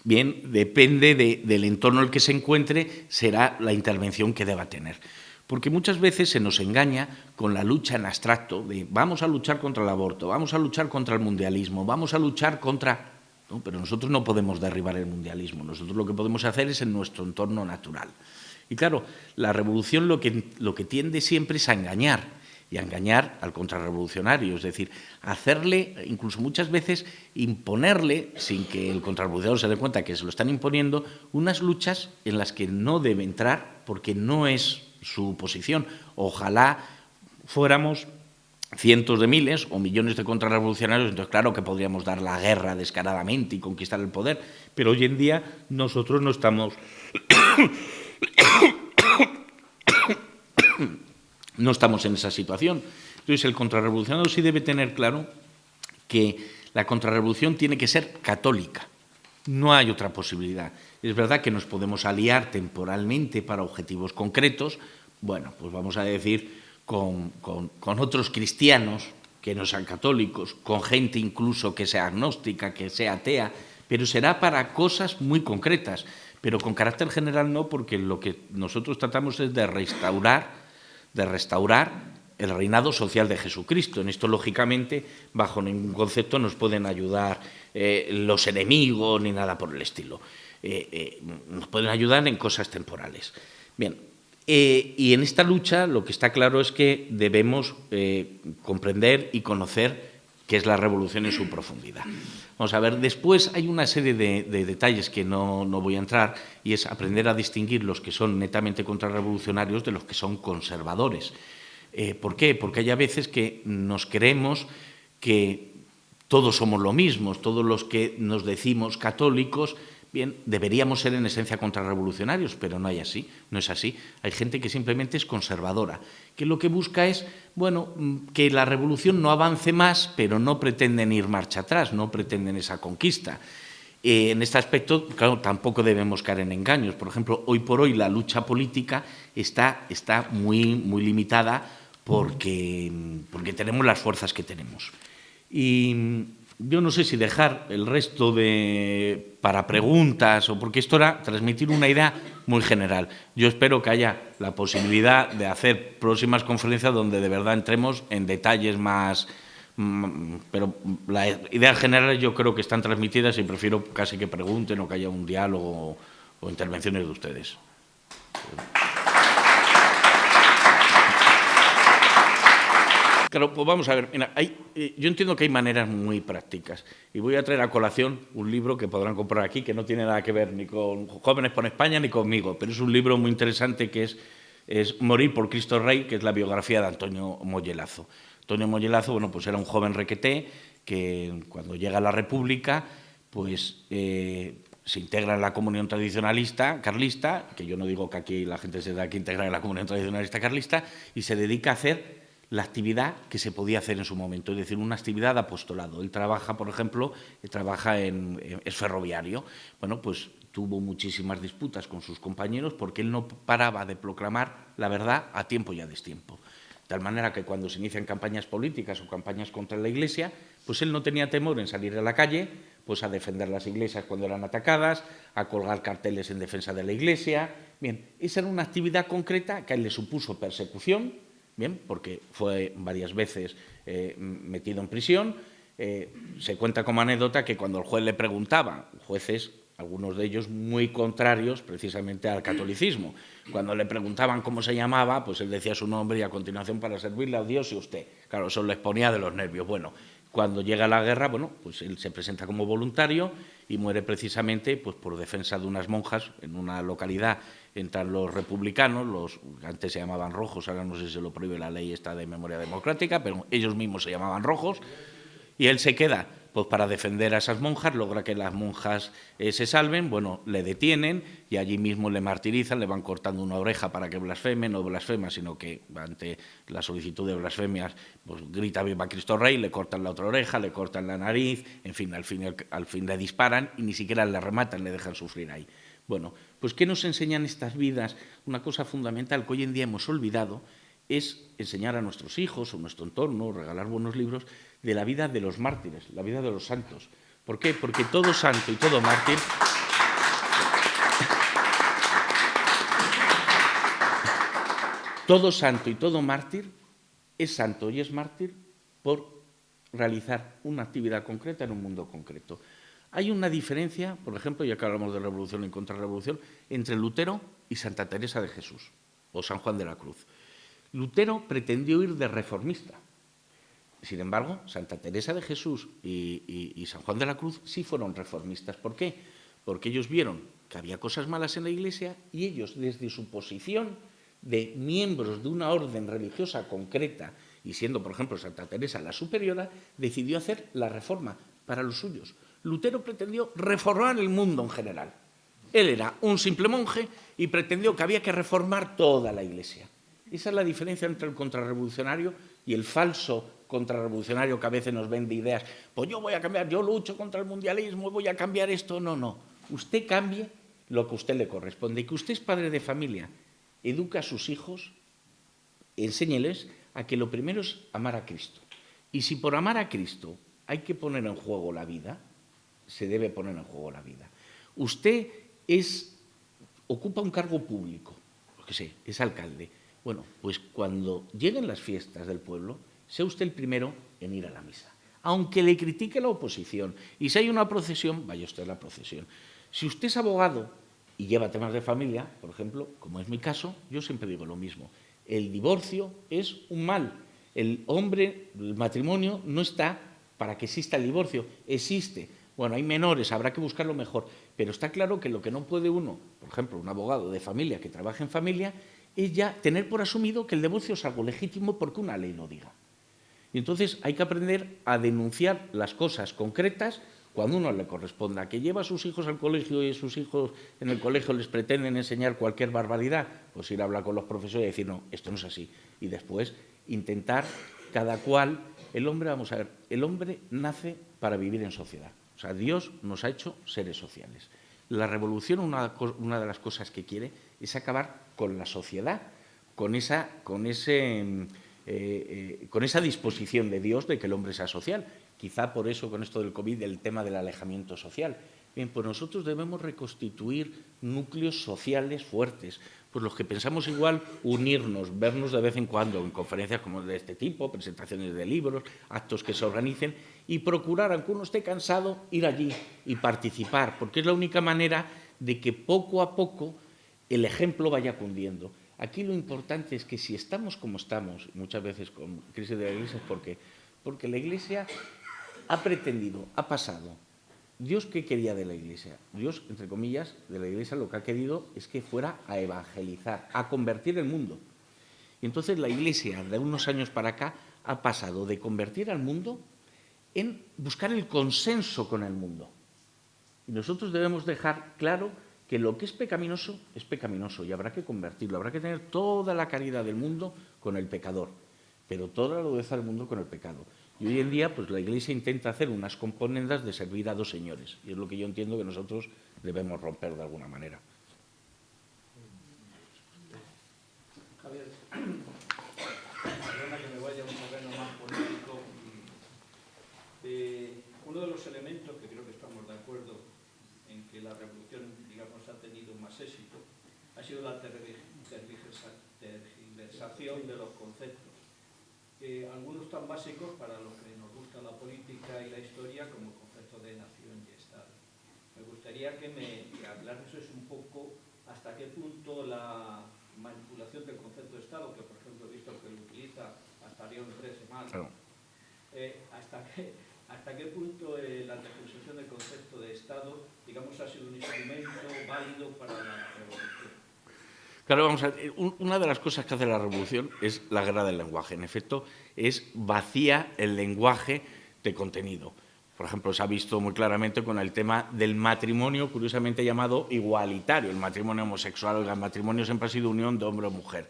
bien, depende del entorno en el que se encuentre, será la intervención que deba tener. Porque muchas veces se nos engaña con la lucha en abstracto de vamos a luchar contra el aborto, vamos a luchar contra el mundialismo, vamos a luchar contra... No, pero nosotros no podemos derribar el mundialismo, nosotros lo que podemos hacer es en nuestro entorno natural. Y claro, la revolución lo que tiende siempre es a engañar, y a engañar al contrarrevolucionario, es decir, hacerle, incluso muchas veces, imponerle, sin que el contrarrevolucionario se dé cuenta que se lo están imponiendo, unas luchas en las que no debe entrar porque no es su posición. Ojalá fuéramos cientos de miles o millones de contrarrevolucionarios, entonces claro que podríamos dar la guerra descaradamente y conquistar el poder, pero hoy en día nosotros no estamos... no estamos en esa situación. Entonces el contrarrevolucionario sí debe tener claro que la contrarrevolución tiene que ser católica. No hay otra posibilidad. Es verdad que nos podemos aliar temporalmente para objetivos concretos, bueno, pues vamos a decir con otros cristianos que no sean católicos, con gente incluso que sea agnóstica, que sea atea, pero será para cosas muy concretas, pero con carácter general no, porque lo que nosotros tratamos es de restaurar el reinado social de Jesucristo. En esto, lógicamente, bajo ningún concepto nos pueden ayudar los enemigos ni nada por el estilo. nos pueden ayudar en cosas temporales. Bien, y en esta lucha lo que está claro es que debemos comprender y conocer qué es la revolución en su profundidad. Vamos a ver, después hay una serie de detalles que no voy a entrar, y es aprender a distinguir los que son netamente contrarrevolucionarios de los que son conservadores. ¿Por qué? Porque hay a veces que nos creemos que todos somos lo mismo, todos los que nos decimos católicos, bien, deberíamos ser en esencia contrarrevolucionarios, pero no es así. Hay gente que simplemente es conservadora, que lo que busca es, bueno, que la revolución no avance más, pero no pretenden ir marcha atrás, no pretenden esa conquista. En este aspecto, claro, tampoco debemos caer en engaños. Por ejemplo, hoy por hoy la lucha política está muy limitada porque tenemos las fuerzas que tenemos. Y yo no sé si dejar el resto para preguntas, o porque esto era transmitir una idea muy general. Yo espero que haya la posibilidad de hacer próximas conferencias donde de verdad entremos en detalles más, pero las ideas generales yo creo que están transmitidas y prefiero casi que pregunten o que haya un diálogo o intervenciones de ustedes. Claro, pues vamos a ver, mira, yo entiendo que hay maneras muy prácticas, y voy a traer a colación un libro que podrán comprar aquí, que no tiene nada que ver ni con Jóvenes por España ni conmigo, pero es un libro muy interesante que es Morir por Cristo Rey, que es la biografía de Antonio Mollelazo. Antonio Mollelazo, bueno, pues era un joven requeté que cuando llega a la República, pues se integra en la comunión tradicionalista carlista, que yo no digo que aquí la gente se da que integrar en la comunión tradicionalista carlista, y se dedica a hacer la actividad que se podía hacer en su momento, es decir, una actividad de apostolado. Él trabaja, por ejemplo, es ferroviario. Bueno, pues tuvo muchísimas disputas con sus compañeros porque él no paraba de proclamar la verdad a tiempo y a destiempo. De tal manera que cuando se inician campañas políticas o campañas contra la Iglesia, pues él no tenía temor en salir a la calle, pues a defender las iglesias cuando eran atacadas, a colgar carteles en defensa de la Iglesia. Bien, esa era una actividad concreta que a él le supuso persecución, bien, porque fue varias veces metido en prisión. Se cuenta como anécdota que cuando el juez le preguntaba, jueces, algunos de ellos muy contrarios precisamente al catolicismo, cuando le preguntaban cómo se llamaba, pues él decía su nombre y a continuación para servirle a Dios y a usted. Claro, eso le exponía de los nervios. Bueno, cuando llega la guerra, bueno, pues él se presenta como voluntario y muere precisamente pues, por defensa de unas monjas en una localidad. Entran los republicanos, los antes se llamaban rojos, ahora no sé si se lo prohíbe la ley esta de memoria democrática, pero ellos mismos se llamaban rojos, y él se queda pues para defender a esas monjas, logra que las monjas se salven, bueno, le detienen y allí mismo le martirizan, le van cortando una oreja para que blasfeme, no blasfema, sino que ante la solicitud de blasfemias pues grita viva Cristo Rey, le cortan la otra oreja, le cortan la nariz, en fin, al fin le disparan y ni siquiera le rematan, le dejan sufrir ahí. Bueno, pues ¿qué nos enseñan estas vidas? Una cosa fundamental que hoy en día hemos olvidado es enseñar a nuestros hijos o nuestro entorno, regalar buenos libros de la vida de los mártires, la vida de los santos. ¿Por qué? Porque todo santo y todo mártir todo santo y todo mártir es santo y es mártir por realizar una actividad concreta en un mundo concreto. Hay una diferencia, por ejemplo, ya que hablamos de revolución y contrarrevolución, entre Lutero y Santa Teresa de Jesús, o San Juan de la Cruz. Lutero pretendió ir de reformista. Sin embargo, Santa Teresa de Jesús y San Juan de la Cruz sí fueron reformistas. ¿Por qué? Porque ellos vieron que había cosas malas en la Iglesia y ellos, desde su posición de miembros de una orden religiosa concreta, y siendo, por ejemplo, Santa Teresa la superiora, decidió hacer la reforma para los suyos. Lutero pretendió reformar el mundo en general. Él era un simple monje y pretendió que había que reformar toda la Iglesia. Esa es la diferencia entre el contrarrevolucionario y el falso contrarrevolucionario que a veces nos vende ideas. Pues yo voy a cambiar, yo lucho contra el mundialismo, voy a cambiar esto. No, no. Usted cambie lo que a usted le corresponde. Y que usted es padre de familia, educa a sus hijos, enséñeles a que lo primero es amar a Cristo. Y si por amar a Cristo hay que poner en juego la vida, se debe poner en juego la vida. Usted ocupa un cargo público, porque sé, es alcalde. Bueno, pues cuando lleguen las fiestas del pueblo, sea usted el primero en ir a la misa. aunque le critique la oposición. Y si hay una procesión, vaya usted a la procesión. Si usted es abogado y lleva temas de familia, por ejemplo, como es mi caso, yo siempre digo lo mismo. El divorcio es un mal. El matrimonio no está para que exista el divorcio, existe. Bueno, hay menores, habrá que buscarlo mejor, pero está claro que lo que no puede uno, por ejemplo, un abogado de familia que trabaja en familia, es ya tener por asumido que el divorcio es algo legítimo porque una ley lo diga. Y entonces hay que aprender a denunciar las cosas concretas cuando uno le corresponda. Que lleva a sus hijos al colegio y sus hijos en el colegio les pretenden enseñar cualquier barbaridad, pues ir a hablar con los profesores y decir, no, esto no es así. Y después intentar cada cual, el hombre, vamos a ver, el hombre nace para vivir en sociedad. O sea, Dios nos ha hecho seres sociales. La revolución, una de las cosas que quiere es acabar con la sociedad, con esa disposición de Dios de que el hombre sea social. Quizá por eso, con esto del COVID, el tema del alejamiento social. Bien, pues nosotros debemos reconstituir núcleos sociales fuertes. Pues los que pensamos igual, unirnos, vernos de vez en cuando en conferencias como de este tipo, presentaciones de libros, actos que se organicen y procurar, aunque uno esté cansado, ir allí y participar, porque es la única manera de que poco a poco el ejemplo vaya cundiendo. Aquí lo importante es que si estamos como estamos, muchas veces con crisis de la Iglesia, es porque la Iglesia ha pretendido, ha pasado. ¿Dios qué quería de la Iglesia? Dios, entre comillas, de la Iglesia lo que ha querido es que fuera a evangelizar, a convertir el mundo. Y entonces la Iglesia, de unos años para acá, ha pasado de convertir al mundo en buscar el consenso con el mundo. Y nosotros debemos dejar claro que lo que es pecaminoso y habrá que convertirlo, habrá que tener toda la caridad del mundo con el pecador, pero toda la rudeza del mundo con el pecado. Y hoy en día, pues la Iglesia intenta hacer unas componendas de servir a dos señores, y es lo que yo entiendo que nosotros debemos romper de alguna manera. Javier, perdona que me vaya a un terreno más político. Uno de los elementos que creo que estamos de acuerdo en que la revolución, digamos, ha tenido más éxito, ha sido la tergiversación de los conceptos. Algunos tan básicos para los que nos gusta la política y la historia como el concepto de nación y Estado. Me gustaría que me aclarases un poco hasta qué punto la manipulación del concepto de Estado, que por ejemplo he visto que lo utiliza hasta León XIII, claro. ¿Hasta qué punto la tergiversación del concepto de Estado, digamos, ha sido un instrumento válido para la revolución? Claro, vamos a ver, una de las cosas que hace la revolución es la guerra del lenguaje. En efecto, es vacía el lenguaje de contenido. Por ejemplo, se ha visto muy claramente con el tema del matrimonio, curiosamente llamado igualitario, el matrimonio homosexual. El matrimonio siempre ha sido unión de hombre o mujer.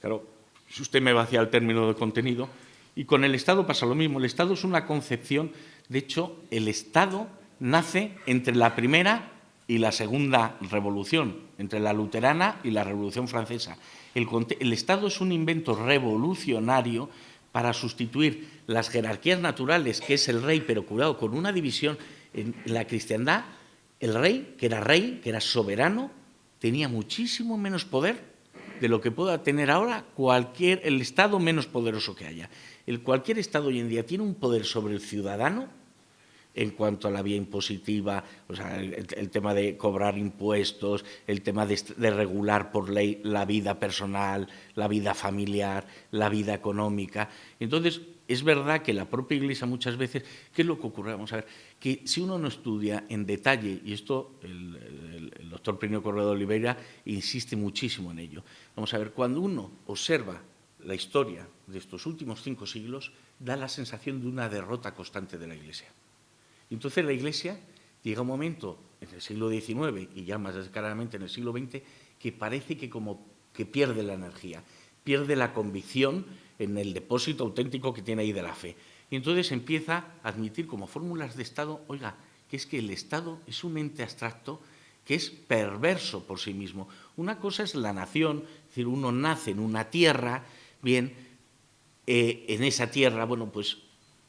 Claro, si usted me vacía el término de contenido, y con el Estado pasa lo mismo. El Estado es una concepción, de hecho, el Estado nace entre la primera y la segunda revolución, entre la luterana y la Revolución Francesa. El Estado es un invento revolucionario para sustituir las jerarquías naturales, que es el rey, pero curado con una división. En la cristiandad, el rey, que era soberano, tenía muchísimo menos poder de lo que pueda tener ahora el Estado menos poderoso que haya. Cualquier Estado hoy en día tiene un poder sobre el ciudadano en cuanto a la vía impositiva, o sea, el tema de cobrar impuestos, el tema de regular por ley la vida personal, la vida familiar, la vida económica. Entonces, es verdad que la propia Iglesia muchas veces, ¿qué es lo que ocurre? Vamos a ver, que si uno no estudia en detalle, y esto el doctor Plinio Corrêa de Oliveira insiste muchísimo en ello, vamos a ver, cuando uno observa la historia de estos últimos 5 siglos, da la sensación de una derrota constante de la Iglesia. Entonces la Iglesia llega un momento en el siglo XIX y ya más descaradamente en el siglo XX que parece que pierde la energía, pierde la convicción en el depósito auténtico que tiene ahí de la fe. Y entonces empieza a admitir como fórmulas de Estado, oiga, que es que el Estado es un ente abstracto que es perverso por sí mismo. Una cosa es la nación, es decir, uno nace en una tierra, bien, en esa tierra, bueno, pues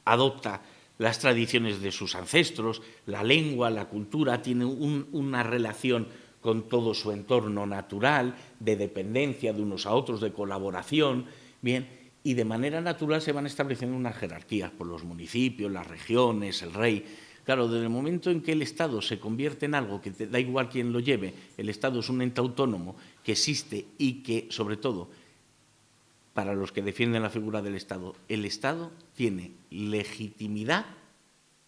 adopta las tradiciones de sus ancestros, la lengua, la cultura, tiene una relación con todo su entorno natural, de dependencia de unos a otros, de colaboración, bien, y de manera natural se van estableciendo unas jerarquías por los municipios, las regiones, el rey. Claro, desde el momento en que el Estado se convierte en algo que da igual quién lo lleve, el Estado es un ente autónomo que existe y que, sobre todo, para los que defienden la figura del Estado, el Estado tiene legitimidad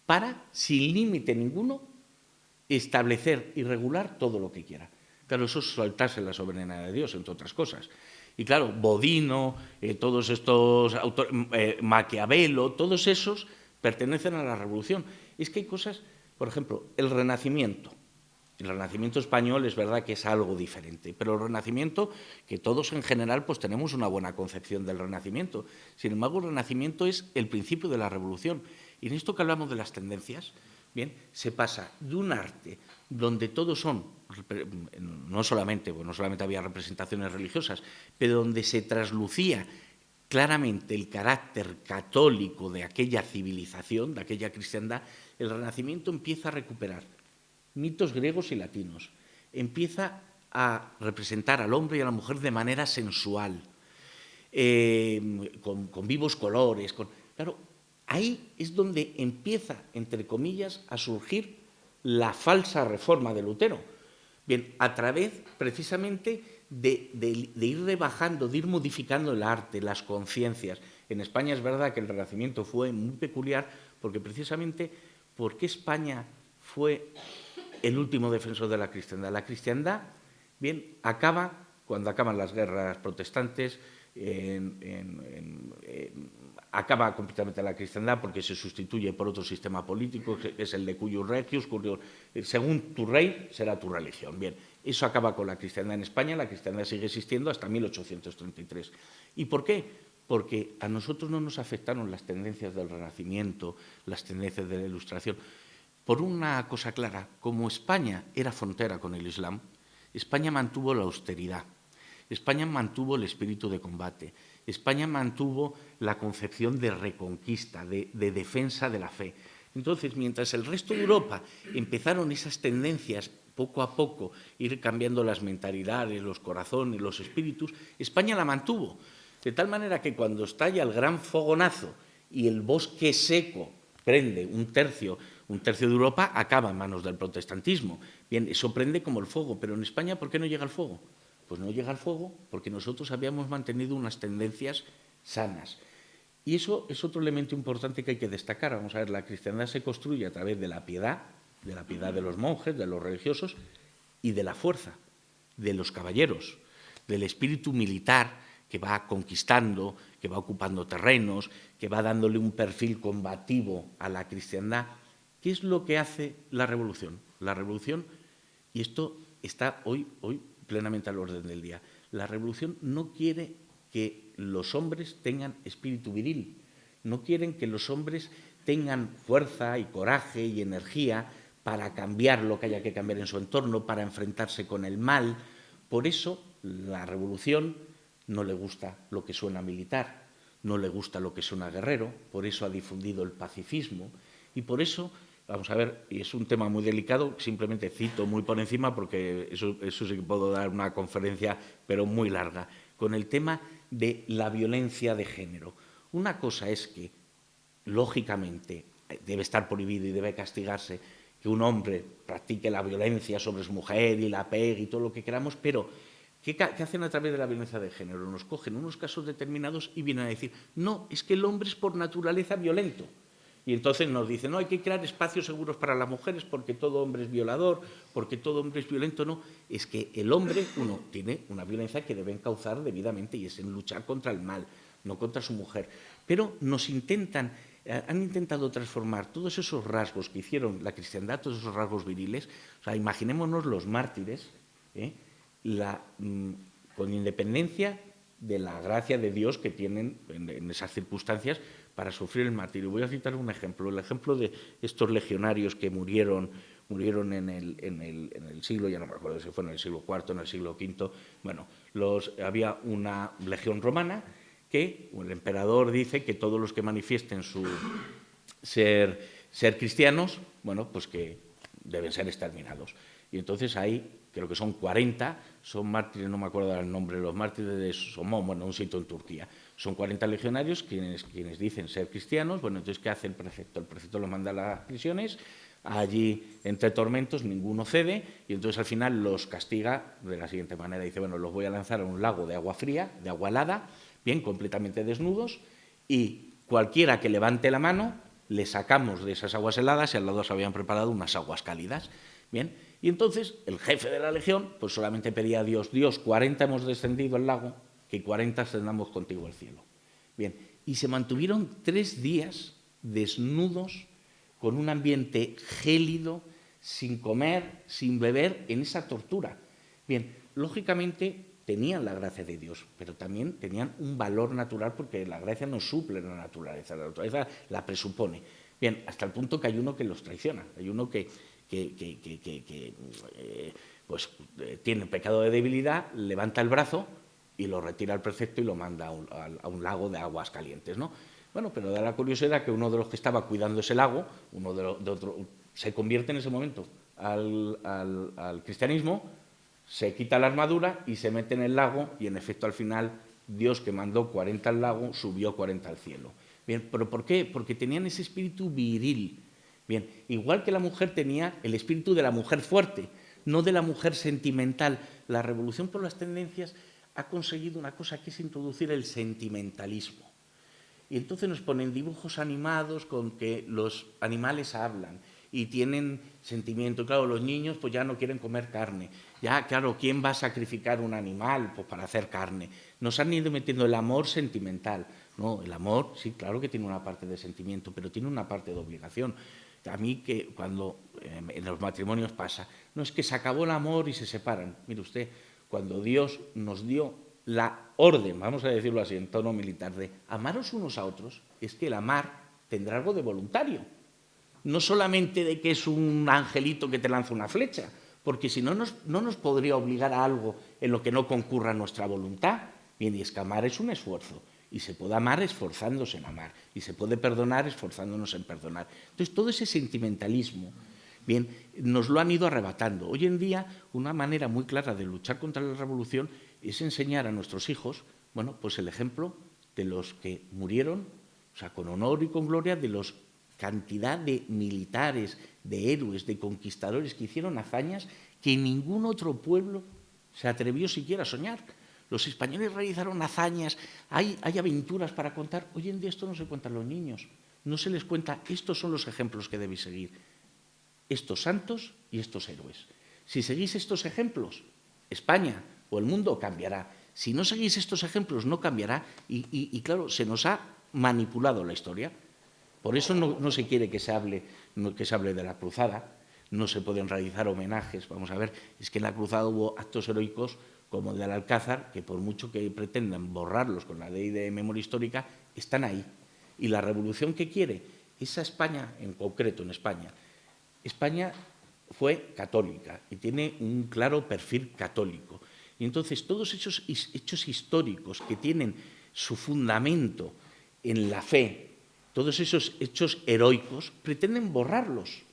para, sin límite ninguno, establecer y regular todo lo que quiera. Claro, eso es saltarse la soberanía de Dios, entre otras cosas. Y claro, Bodino, todos estos autores, Maquiavelo, todos esos pertenecen a la Revolución. Es que hay cosas, por ejemplo, el Renacimiento. El Renacimiento español es verdad que es algo diferente, pero el Renacimiento, que todos en general pues tenemos una buena concepción del Renacimiento. Sin embargo, el Renacimiento es el principio de la Revolución. Y en esto que hablamos de las tendencias, bien, se pasa de un arte donde todos son, no solamente había representaciones religiosas, pero donde se traslucía claramente el carácter católico de aquella civilización, de aquella cristiandad, el Renacimiento empieza a recuperar mitos griegos y latinos, empieza a representar al hombre y a la mujer de manera sensual, con vivos colores. Claro, ahí es donde empieza, entre comillas, a surgir la falsa reforma de Lutero. Bien, a través precisamente de ir rebajando, de ir modificando el arte, las conciencias. En España es verdad que el Renacimiento fue muy peculiar porque precisamente, ¿por qué España fue el último defensor de la cristiandad? La cristiandad, bien, acaba cuando acaban las guerras protestantes, acaba completamente la cristiandad porque se sustituye por otro sistema político, que es el de cuius regius, según tu rey será tu religión. Bien, eso acaba con la cristiandad en España, la cristiandad sigue existiendo hasta 1833. ¿Y por qué? Porque a nosotros no nos afectaron las tendencias del Renacimiento, las tendencias de la Ilustración. Por una cosa clara, como España era frontera con el Islam, España mantuvo la austeridad, España mantuvo el espíritu de combate, España mantuvo la concepción de reconquista, de defensa de la fe. Entonces, mientras el resto de Europa empezaron esas tendencias poco a poco, ir cambiando las mentalidades, los corazones, los espíritus, España la mantuvo. De tal manera que cuando estalla el gran fogonazo y el bosque seco prende un tercio de Europa, acaba en manos del protestantismo. Bien, eso prende como el fuego, pero en España, ¿por qué no llega el fuego? Pues no llega el fuego porque nosotros habíamos mantenido unas tendencias sanas. Y eso es otro elemento importante que hay que destacar. Vamos a ver, la cristiandad se construye a través de la piedad de los monjes, de los religiosos y de la fuerza, de los caballeros, del espíritu militar que va conquistando, que va ocupando terrenos, que va dándole un perfil combativo a la cristiandad. ¿Qué es lo que hace la revolución? La revolución, y esto está hoy plenamente al orden del día, la revolución no quiere que los hombres tengan espíritu viril, no quieren que los hombres tengan fuerza y coraje y energía para cambiar lo que haya que cambiar en su entorno, para enfrentarse con el mal. Por eso la revolución no le gusta lo que suena militar, no le gusta lo que suena guerrero, por eso ha difundido el pacifismo y por eso, vamos a ver, y es un tema muy delicado, simplemente cito muy por encima porque eso sí que puedo dar una conferencia, pero muy larga, con el tema de la violencia de género. Una cosa es que, lógicamente, debe estar prohibido y debe castigarse que un hombre practique la violencia sobre su mujer y la pegue y todo lo que queramos, pero ¿qué hacen a través de la violencia de género? Nos cogen unos casos determinados y vienen a decir, no, es que el hombre es por naturaleza violento. Y entonces nos dicen, no, hay que crear espacios seguros para las mujeres porque todo hombre es violador, porque todo hombre es violento. No, es que el hombre, uno, tiene una violencia que debe encauzar debidamente y es en luchar contra el mal, no contra su mujer. Pero han intentado transformar todos esos rasgos que hicieron la cristiandad, todos esos rasgos viriles. O sea, imaginémonos los mártires, con independencia de la gracia de Dios que tienen en esas circunstancias para sufrir el martirio. Voy a citar un ejemplo, el ejemplo de estos legionarios que murieron en el siglo, ya no me acuerdo si fue en el siglo IV, en el siglo V, bueno, había una legión romana que el emperador dice que todos los que manifiesten su ser cristianos, bueno, pues que deben ser exterminados. Y entonces ahí, creo que son 40, son mártires, no me acuerdo del nombre, los mártires de Somón, bueno, un sitio en Turquía. Son 40 legionarios quienes dicen ser cristianos. Bueno, entonces, ¿qué hace el prefecto? El prefecto los manda a las prisiones, allí entre tormentos, ninguno cede, y entonces al final los castiga de la siguiente manera. Dice, bueno, los voy a lanzar a un lago de agua fría, de agua helada, bien, completamente desnudos, y cualquiera que levante la mano, le sacamos de esas aguas heladas, y al lado se habían preparado unas aguas cálidas. Bien, y entonces el jefe de la legión pues solamente pedía a Dios, Dios, 40 hemos descendido al lago, que 40 ascendamos contigo al cielo. Bien, y se mantuvieron 3 días desnudos, con un ambiente gélido, sin comer, sin beber, en esa tortura. Bien, lógicamente tenían la gracia de Dios, pero también tenían un valor natural, porque la gracia no suple la naturaleza la presupone. Bien, hasta el punto que hay uno que los traiciona, hay uno que tiene pecado de debilidad, levanta el brazo y lo retira al prefecto y lo manda a un lago de aguas calientes, ¿no? Bueno, pero da la curiosidad que uno de los que estaba cuidando ese lago, se convierte en ese momento al cristianismo, se quita la armadura y se mete en el lago, y en efecto al final Dios, que mandó 40 al lago, subió 40 al cielo. Bien, ¿pero por qué? Porque tenían ese espíritu viril. Bien, igual que la mujer tenía el espíritu de la mujer fuerte, no de la mujer sentimental. La revolución por las tendencias ha conseguido una cosa, que es introducir el sentimentalismo. Y entonces nos ponen dibujos animados con que los animales hablan y tienen sentimiento. Claro, los niños pues ya no quieren comer carne. Ya, claro, ¿quién va a sacrificar un animal pues para hacer carne? Nos han ido metiendo el amor sentimental. No, el amor, sí, claro que tiene una parte de sentimiento, pero tiene una parte de obligación. A mí, que cuando en los matrimonios pasa, no es que se acabó el amor y se separan. Mire usted, cuando Dios nos dio la orden, vamos a decirlo así en tono militar, de amaros unos a otros, es que el amar tendrá algo de voluntario. No solamente de que es un angelito que te lanza una flecha, porque si no nos podría obligar a algo en lo que no concurra nuestra voluntad. Bien, y es que amar es un esfuerzo, y se puede amar esforzándose en amar, y se puede perdonar esforzándonos en perdonar. Entonces, todo ese sentimentalismo, bien, nos lo han ido arrebatando. Hoy en día, una manera muy clara de luchar contra la revolución es enseñar a nuestros hijos, bueno, pues el ejemplo de los que murieron, o sea, con honor y con gloria, de los cantidad de militares, de héroes, de conquistadores que hicieron hazañas que ningún otro pueblo se atrevió siquiera a soñar. Los españoles realizaron hazañas, hay aventuras para contar. Hoy en día esto no se cuenta a los niños, no se les cuenta. Estos son los ejemplos que debéis seguir, estos santos y estos héroes. Si seguís estos ejemplos, España o el mundo cambiará. Si no seguís estos ejemplos, no cambiará. Y claro, se nos ha manipulado la historia. Por eso no se quiere que se hable de la cruzada, no se pueden realizar homenajes. Vamos a ver, es que en la cruzada hubo actos heroicos como el del Alcázar, que por mucho que pretendan borrarlos con la ley de memoria histórica, están ahí. Y la revolución que quiere esa España, en concreto en España, España fue católica y tiene un claro perfil católico. Y entonces todos esos hechos históricos que tienen su fundamento en la fe, todos esos hechos heroicos, pretenden borrarlos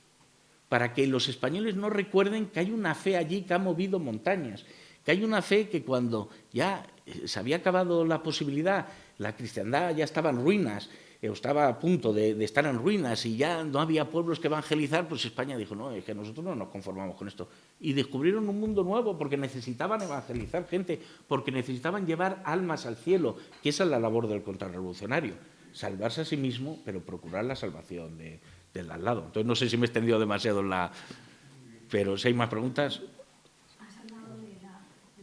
para que los españoles no recuerden que hay una fe allí que ha movido montañas, que hay una fe que cuando ya se había acabado la posibilidad, la cristiandad ya estaba en ruinas, o estaba a punto de estar en ruinas y ya no había pueblos que evangelizar, pues España dijo, no, es que nosotros no nos conformamos con esto. Y descubrieron un mundo nuevo porque necesitaban evangelizar gente, porque necesitaban llevar almas al cielo, que esa es la labor del contrarrevolucionario. Salvarse a sí mismo, pero procurar la salvación del al lado. Entonces, no sé si me he extendido demasiado en la... Pero si hay más preguntas... Has hablado de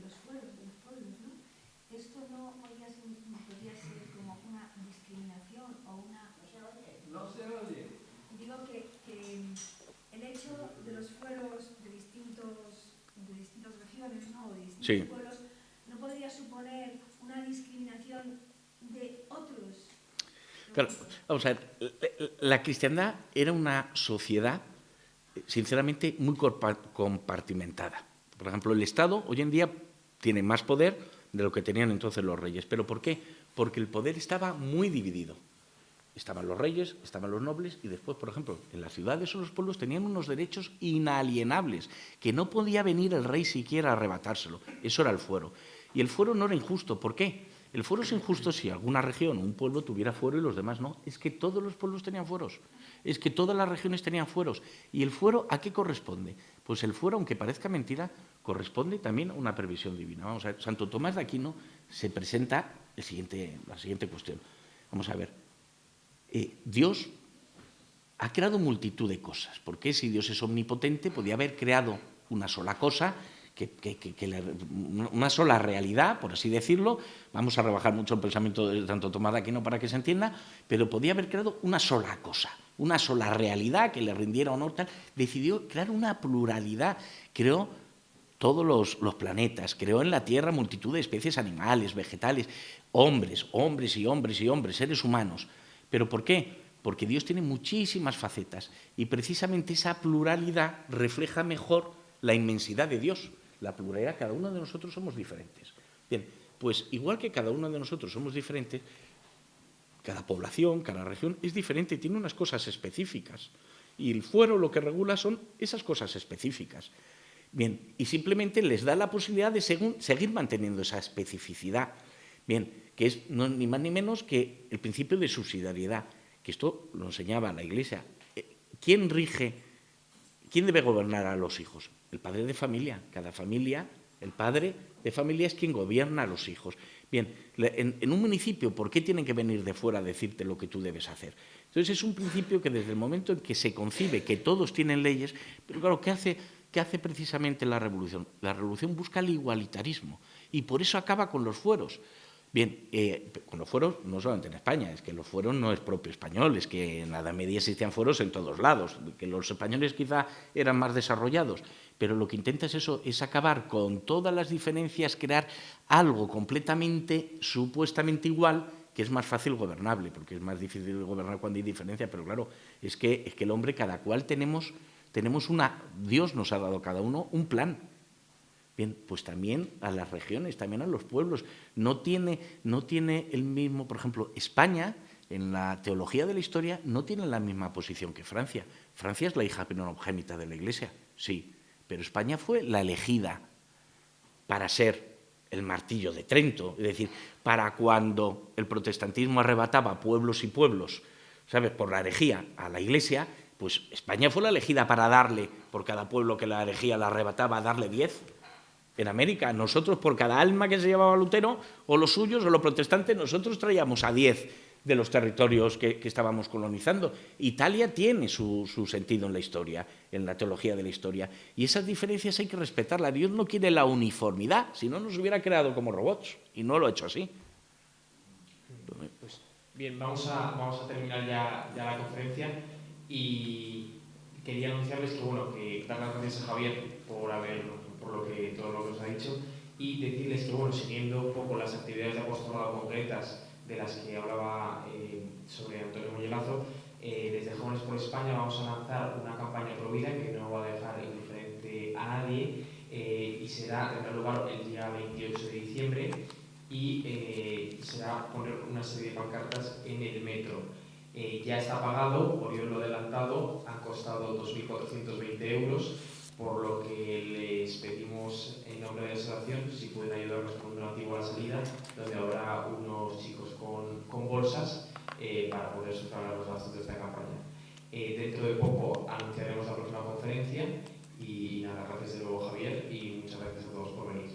los pueblos, ¿no? Esto no podría ser como una discriminación o una... No se oye. Digo que el hecho de los fueros de distintas regiones, ¿no? O de distintos pueblos, no podría suponer una discriminación de otros. Claro, vamos a ver, la cristiandad era una sociedad, sinceramente, muy compartimentada. Por ejemplo, el Estado hoy en día tiene más poder de lo que tenían entonces los reyes. ¿Pero por qué? Porque el poder estaba muy dividido. estaban los reyes, estaban los nobles y después, por ejemplo, en las ciudades o los pueblos tenían unos derechos inalienables, que no podía venir el rey siquiera a arrebatárselo. Eso era el fuero. Y el fuero no era injusto. ¿Por qué? El fuero es injusto si alguna región o un pueblo tuviera fuero y los demás no. Es que todos los pueblos tenían fueros. Es que todas las regiones tenían fueros. ¿Y el fuero a qué corresponde? Pues el fuero, aunque parezca mentira, corresponde también a una previsión divina. Vamos a ver, Santo Tomás de Aquino se presenta la siguiente cuestión. Vamos a ver. Dios ha creado multitud de cosas. Porque si Dios es omnipotente, podía haber creado una sola cosa, una sola realidad, por así decirlo. Vamos a rebajar mucho el pensamiento de Santo Tomás de Aquino para que se entienda, pero podía haber creado una sola cosa, una sola realidad que le rindiera honor, tal. Decidió crear una pluralidad, creó todos los planetas, creó en la Tierra multitud de especies animales, vegetales, hombres, seres humanos. ¿Pero por qué? Porque Dios tiene muchísimas facetas y precisamente esa pluralidad refleja mejor la inmensidad de Dios. La pluralidad, cada uno de nosotros somos diferentes. Bien, pues igual que cada uno de nosotros somos diferentes, cada población, cada región es diferente, tiene unas cosas específicas. Y el fuero lo que regula son esas cosas específicas. Bien, y simplemente les da la posibilidad de seguir manteniendo esa especificidad. Bien, que es ni más ni menos que el principio de subsidiariedad, que esto lo enseñaba la Iglesia. ¿Quién debe gobernar a los hijos? El padre de familia. Cada familia, el padre de familia es quien gobierna a los hijos. Bien, en un municipio, ¿por qué tienen que venir de fuera a decirte lo que tú debes hacer? Entonces es un principio que desde el momento en que se concibe que todos tienen leyes, pero claro, ¿qué hace precisamente la revolución? La revolución busca el igualitarismo y por eso acaba con los fueros. Bien, con los fueros, no solamente en España, es que los fueros no es propio español, es que en la Edad Media existían fueros en todos lados, que los españoles quizá eran más desarrollados, pero lo que intenta es eso, es acabar con todas las diferencias, crear algo completamente, supuestamente igual, que es más fácil gobernable, porque es más difícil gobernar cuando hay diferencia, pero claro, es que el hombre, cada cual tenemos Dios nos ha dado cada uno un plan. Bien, pues también a las regiones, también a los pueblos. No tiene el mismo, por ejemplo, España, en la teología de la historia, no tiene la misma posición que Francia. Francia es la hija primogénita de la Iglesia, sí, pero España fue la elegida para ser el martillo de Trento, es decir, para cuando el protestantismo arrebataba pueblos y pueblos, ¿sabes?, por la herejía a la Iglesia, pues España fue la elegida para darle, por cada pueblo que la herejía la arrebataba, darle 10. En América, nosotros por cada alma que se llevaba Lutero, o los suyos o los protestantes, nosotros traíamos a 10 de los territorios que estábamos colonizando. Italia tiene su sentido en la historia, en la teología de la historia, y esas diferencias hay que respetarlas. Dios no quiere la uniformidad, si no nos hubiera creado como robots, y no lo ha hecho así. Pues, bien, vamos a terminar ya la conferencia y quería anunciarles que dar las gracias a Javier por todo lo que os ha dicho y decirles que, siguiendo un poco las actividades de apostolado concretas de las que hablaba sobre Antonio Mollelazo, desde Jóvenes por España vamos a lanzar una campaña Provida que no va a dejar indiferente a nadie y tendrá lugar el día 28 de diciembre y será poner una serie de pancartas en el metro. Ya está pagado, por yo lo he adelantado, han costado 2.420 euros, por lo que les pedimos en nombre de la asociación si pueden ayudarnos con un donativo a la salida, donde habrá unos chicos con bolsas para poder sufragar los gastos de esta campaña. Dentro de poco anunciaremos la próxima conferencia y nada, gracias de nuevo Javier y muchas gracias a todos por venir.